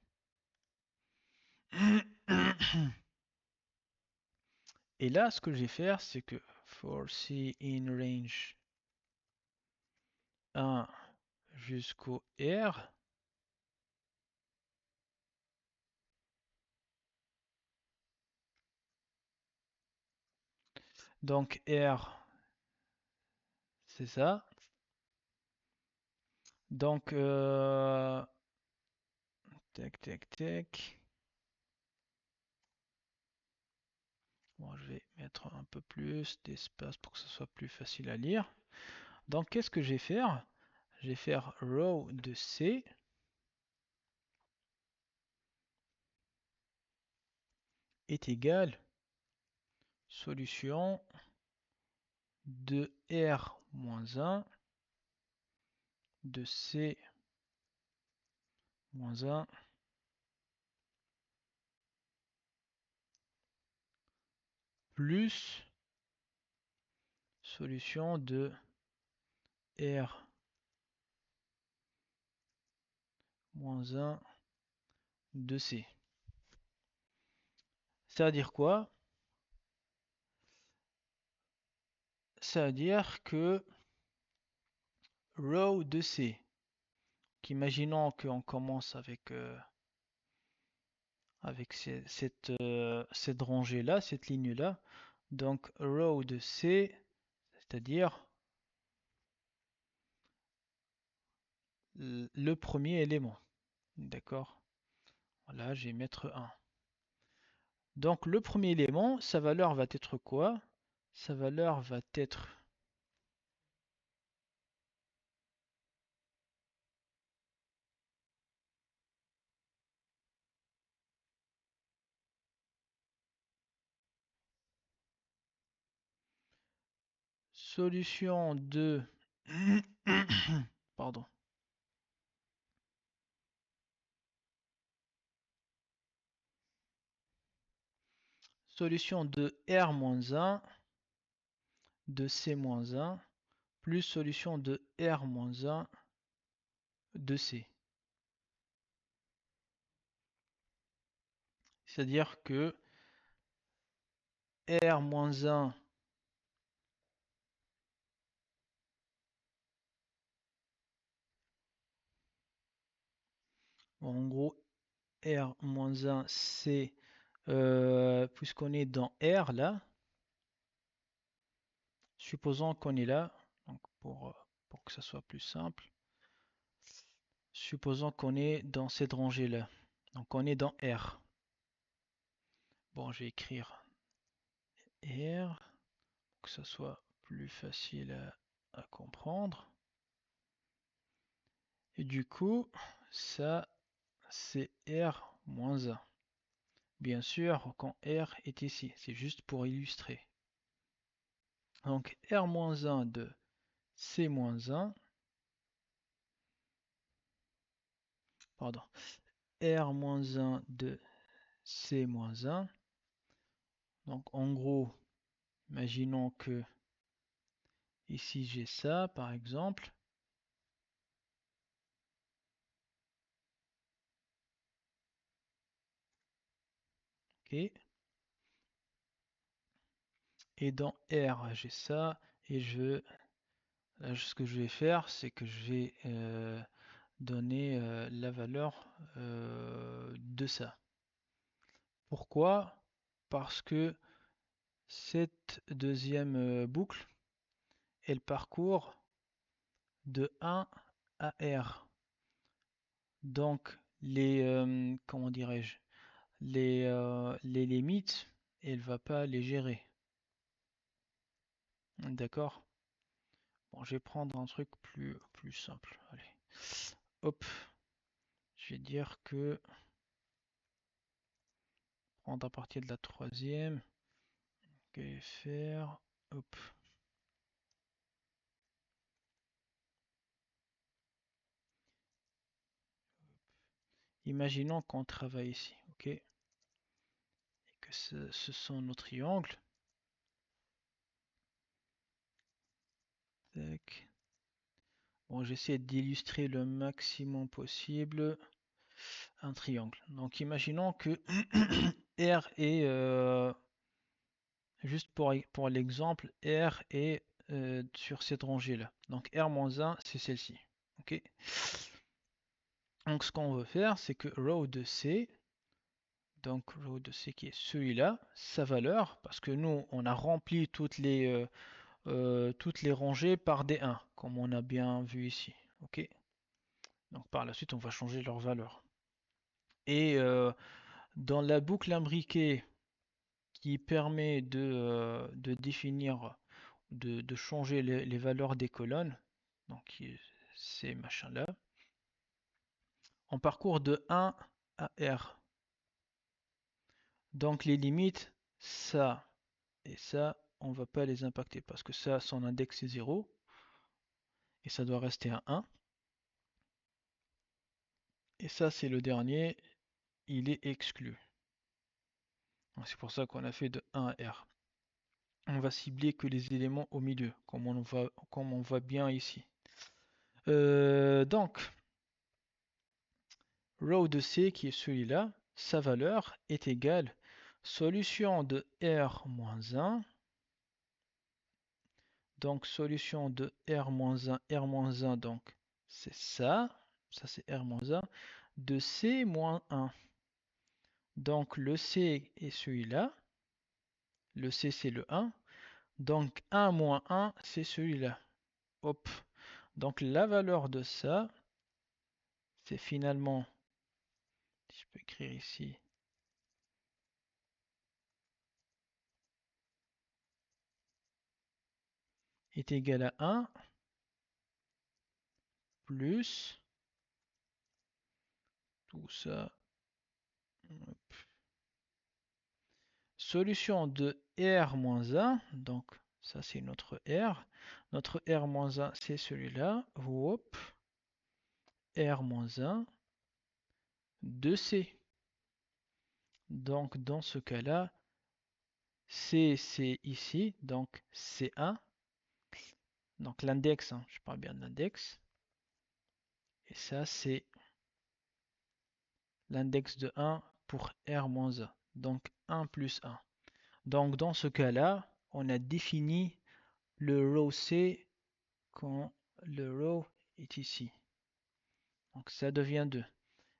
Speaker 1: Et là, ce que je vais faire, c'est que for C in range 1 jusqu'au R, donc R, c'est ça. Donc, tac, tac, tac. Bon, je vais mettre un peu plus d'espace pour que ce soit plus facile à lire. Donc, qu'est-ce que je vais faire? Je vais faire row de C est égal solution de R moins 1 de C moins 1 plus solution de R moins 1 de C. Ça veut dire quoi? Ça veut dire que row de C, qu'imaginons qu'on commence avec cette rangée-là, cette ligne-là. Donc row de C, c'est-à-dire le premier élément. D'accord? Voilà, je vais mettre 1. Donc le premier élément, sa valeur va être quoi? Sa valeur va être solution de pardon. Solution de R-1 de C-1 plus solution de R-1 de C. C'est-à-dire que R-1 En gros, R-1, c'est, puisqu'on est dans R là, supposons qu'on est là, donc pour que ça soit plus simple, supposons qu'on est dans cette rangée là. Donc on est dans R. Bon, je vais écrire R, pour que ça soit plus facile à comprendre. Et du coup, ça, c'est R-1. Bien sûr, quand R est ici, c'est juste pour illustrer. Donc R-1 de C-1, pardon, R-1 de C-1. Donc en gros, imaginons que ici j'ai ça par exemple. Ok. Et dans R j'ai ça. Et là, ce que je vais faire, c'est que je vais donner la valeur de ça. Pourquoi? Parce que cette deuxième boucle, elle parcourt de 1 à R. Donc comment dirais-je, les limites, elle va pas les gérer. D'accord? Bon, je vais prendre un truc plus simple. Allez. Hop. Je vais dire que prendre à partir de la troisième. Je vais faire. Hop. Imaginons qu'on travaille ici, ok? Et que ce sont nos triangles. Tac. Bon, j'essaie d'illustrer le maximum possible un triangle. Donc, imaginons que R est, juste pour l'exemple, R est sur cette rangée-là. Donc, R-1, c'est celle-ci. Ok. Donc, ce qu'on veut faire, c'est que row de C, donc row de C qui est celui-là, sa valeur, parce que nous, on a rempli toutes les rangées par des 1, comme on a bien vu ici. Ok. Donc, par la suite, on va changer leur valeur. Et dans la boucle imbriquée qui permet de définir, de changer les valeurs des colonnes, donc ces machins-là, on parcourt de 1 à R. Donc les limites, ça et ça, on ne va pas les impacter parce que ça, son index est 0 et ça doit rester à 1. Et ça, c'est le dernier, il est exclu. C'est pour ça qu'on a fait de 1 à R. On va cibler que les éléments au milieu, comme on voit bien ici. Donc, row de C, qui est celui-là, sa valeur est égale solution de R-1. Donc, solution de R-1, R-1, donc c'est ça. Ça, c'est R-1 de C-1. Donc, le C est celui-là. Le C, c'est le 1. Donc, 1 moins 1, c'est celui-là. Hop. Donc, la valeur de ça, c'est finalement, si je peux écrire ici, est égal à 1 plus tout ça. Hop. Solution de R-1, donc ça c'est notre R. Notre R-1 c'est celui-là. Hop. R-1 de C. Donc dans ce cas-là, C c'est ici, donc C1. Donc l'index, hein, je parle bien de l'index. Et ça c'est l'index de 1 pour R-1. Donc 1 plus 1. Donc dans ce cas-là, on a défini le row C quand le row est ici. Donc ça devient 2.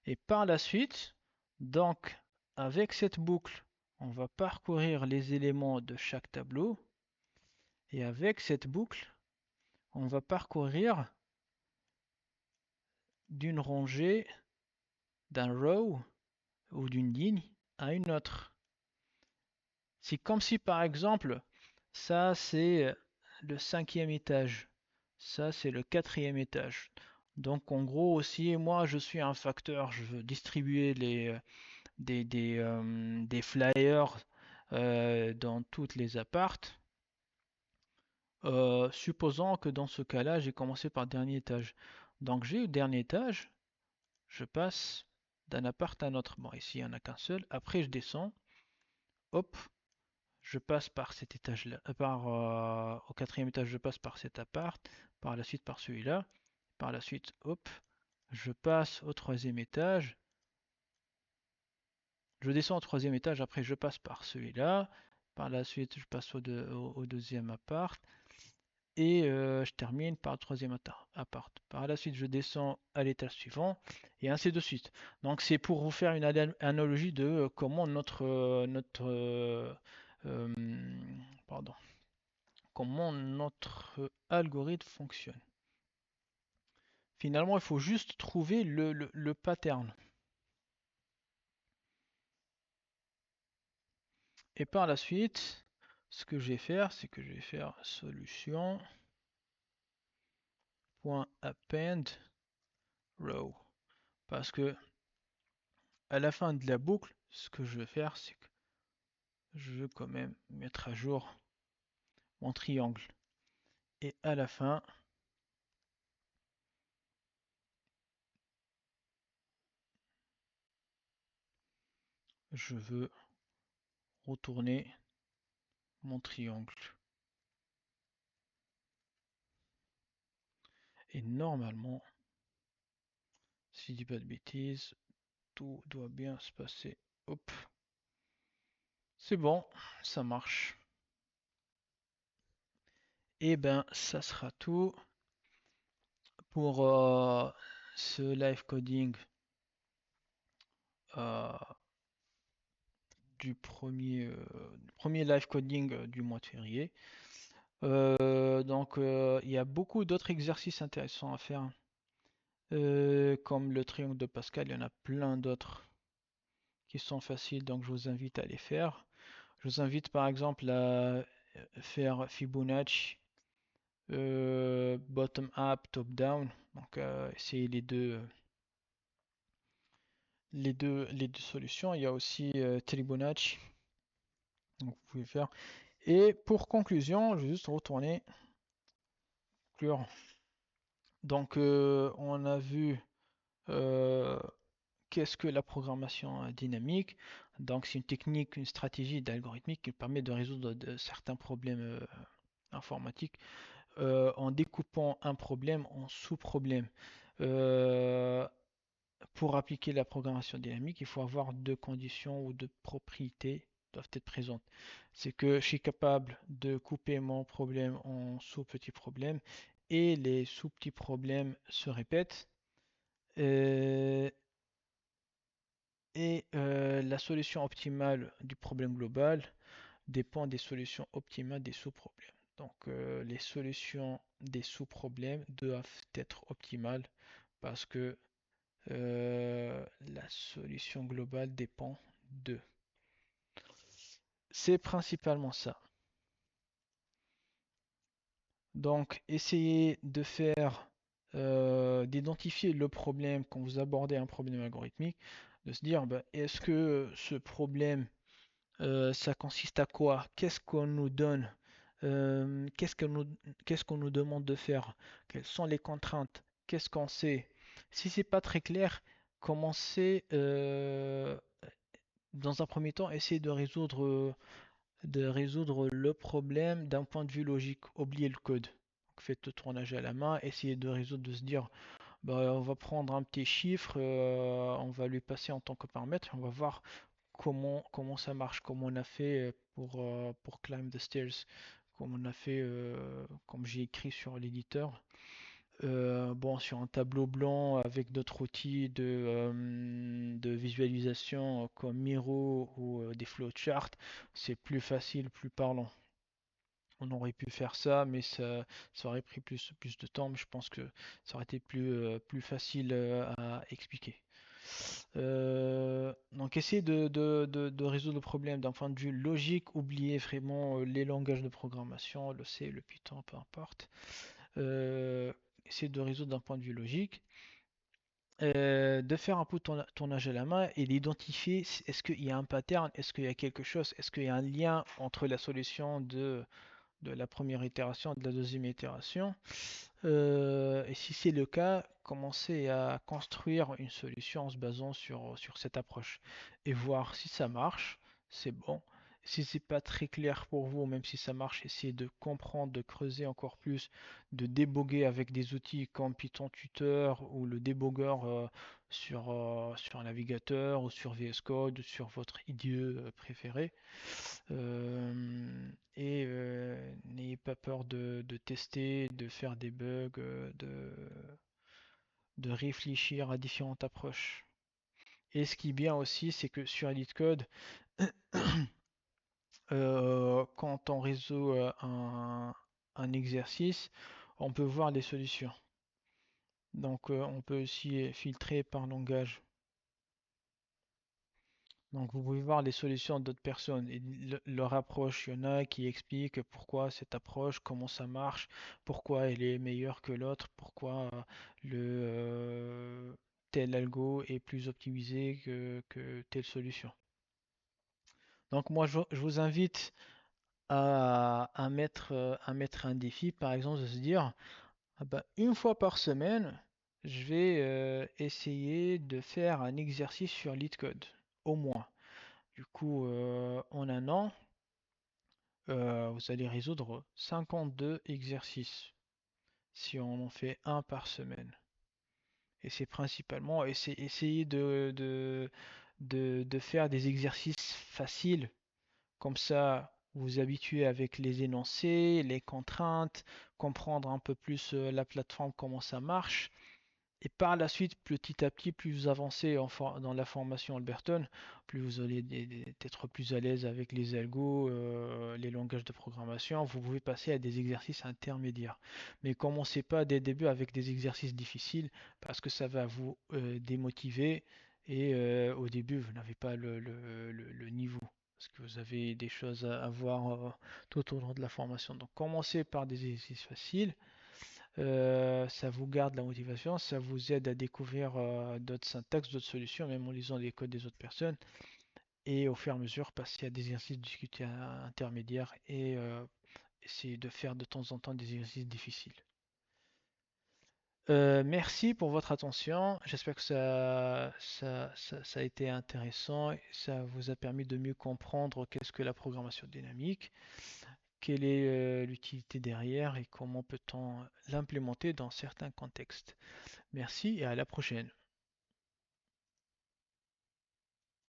Speaker 1: Et par la suite, donc avec cette boucle, on va parcourir les éléments de chaque tableau. Et avec cette boucle, on va parcourir d'une rangée, d'un row ou d'une ligne à une autre. C'est comme si par exemple, ça c'est le 5e étage, ça c'est le 4e étage. Donc en gros, si moi je suis un facteur, je veux distribuer des flyers dans toutes les appartes. Supposons que dans ce cas-là, j'ai commencé par le dernier étage. Donc j'ai eu le dernier étage, je passe d'un appart à un autre. Bon, ici il n'y en a qu'un seul. Après je descends, hop, je passe par cet étage-là, au 4e étage, je passe par cet appart, par la suite par celui-là, par la suite, hop, je passe au 3e étage, je descends au 3e étage, après je passe par celui-là, par la suite je passe au 2e appart, et je termine par le 3e appart. Par la suite je descends à l'étage suivant, et ainsi de suite. Donc c'est pour vous faire une analogie de comment euh, pardon, comment notre algorithme fonctionne. Finalement, il faut juste trouver le pattern. Et par la suite, ce que je vais faire, c'est que je vais faire solution.append row. Parce que à la fin de la boucle, ce que je vais faire, c'est que je veux quand même mettre à jour mon triangle. Et à la fin, je veux retourner mon triangle. Et normalement, si je dis pas de bêtises, tout doit bien se passer. Hop, c'est bon, ça marche. Et ben, ça sera tout pour ce live coding euh, premier live coding du mois de février. Donc, il y a beaucoup d'autres exercices intéressants à faire, comme le triangle de Pascal. Il y en a plein d'autres qui sont faciles, donc je vous invite à les faire. Je vous invite par exemple à faire Fibonacci, bottom up, top down. Donc, essayer les deux solutions. Il y a aussi Fibonacci, donc vous pouvez faire. Et pour conclusion, je vais juste retourner. Donc, on a vu euh, qu'est-ce que la programmation dynamique. Donc, c'est une technique, une stratégie d'algorithmique qui permet de résoudre certains problèmes informatiques en découpant un problème en sous-problèmes. Euh, pour appliquer la programmation dynamique, il faut avoir deux conditions ou deux propriétés doivent être présentes. C'est que je suis capable de couper mon problème en sous-petits problèmes et les sous-petits problèmes se répètent. Euh, la solution optimale du problème global dépend des solutions optimales des sous-problèmes. Donc les solutions des sous-problèmes doivent être optimales parce que la solution globale dépend d'eux. C'est principalement ça. Donc, essayez de faire, d'identifier le problème quand vous abordez un problème algorithmique, de se dire, ben, est-ce que ce problème, ça consiste à quoi? Qu'est-ce qu'on nous donne? Qu'est-ce qu'on nous demande de faire? Quelles sont les contraintes? Qu'est-ce qu'on sait? Si c'est pas très clair, commencez dans un premier temps, essayer de résoudre le problème d'un point de vue logique. Oubliez le code. Donc, faites le tournage à la main, essayez de résoudre, de se dire, bah, on va prendre un petit chiffre, on va lui passer en tant que paramètre, on va voir comment ça marche, comme on a fait pour Climb the Stairs, comme on a fait, comme j'ai écrit sur l'éditeur. Bon, sur un tableau blanc avec d'autres outils de visualisation comme Miro ou des flowcharts, c'est plus facile, plus parlant. On aurait pu faire ça, mais ça aurait pris plus de temps, mais je pense que ça aurait été plus facile à expliquer. Donc, essayer de résoudre le problème d'un point de vue logique, oubliez vraiment les langages de programmation, le C, le Python, peu importe. Euh, Essayer de résoudre d'un point de vue logique. De faire un peu de tournage à la main et d'identifier est-ce qu'il y a un pattern, est-ce qu'il y a quelque chose, est-ce qu'il y a un lien entre la solution de la première itération et de la deuxième itération. Et si c'est le cas, commencez à construire une solution en se basant sur cette approche et voir si ça marche, c'est bon. Si c'est pas très clair pour vous, même si ça marche, essayez de comprendre, de creuser encore plus, de déboguer avec des outils comme Python Tutor ou le débogueur sur un navigateur ou sur VS Code ou sur votre IDE préféré. N'ayez pas peur de tester, de faire des bugs, de réfléchir à différentes approches. Et ce qui est bien aussi, c'est que sur LeetCode, quand on résout un exercice, on peut voir les solutions. Donc on peut aussi filtrer par langage. Donc vous pouvez voir les solutions d'autres personnes et leur approche. Il y en a qui expliquent pourquoi cette approche, comment ça marche, pourquoi elle est meilleure que l'autre, pourquoi le tel algo est plus optimisé que telle solution. Donc moi je vous invite à mettre un défi, par exemple de se dire ah ben, une fois par semaine, je vais essayer de faire un exercice sur LeetCode, au moins. Du coup, en un an, vous allez résoudre 52 exercices si on en fait un par semaine. Et c'est principalement essayer de faire des exercices faciles. Comme ça, vous vous habituez avec les énoncés, les contraintes, comprendre un peu plus la plateforme, comment ça marche. Et par la suite, petit à petit, plus vous avancez dans la formation Alberton, plus vous allez être plus à l'aise avec les algos, les langages de programmation. Vous pouvez passer à des exercices intermédiaires. Mais commencez pas dès le début avec des exercices difficiles parce que ça va vous démotiver et au début, vous n'avez pas le niveau. Parce que vous avez des choses à voir tout au long de la formation. Donc commencez par des exercices faciles, ça vous garde la motivation, ça vous aide à découvrir d'autres syntaxes, d'autres solutions, même en lisant les codes des autres personnes. Et au fur et à mesure, passer à des exercices discutés intermédiaires et essayer de faire de temps en temps des exercices difficiles. Merci pour votre attention. J'espère que ça a été intéressant. Ça vous a permis de mieux comprendre qu'est-ce que la programmation dynamique, quelle est l'utilité derrière et comment peut-on l'implémenter dans certains contextes. Merci et à la prochaine.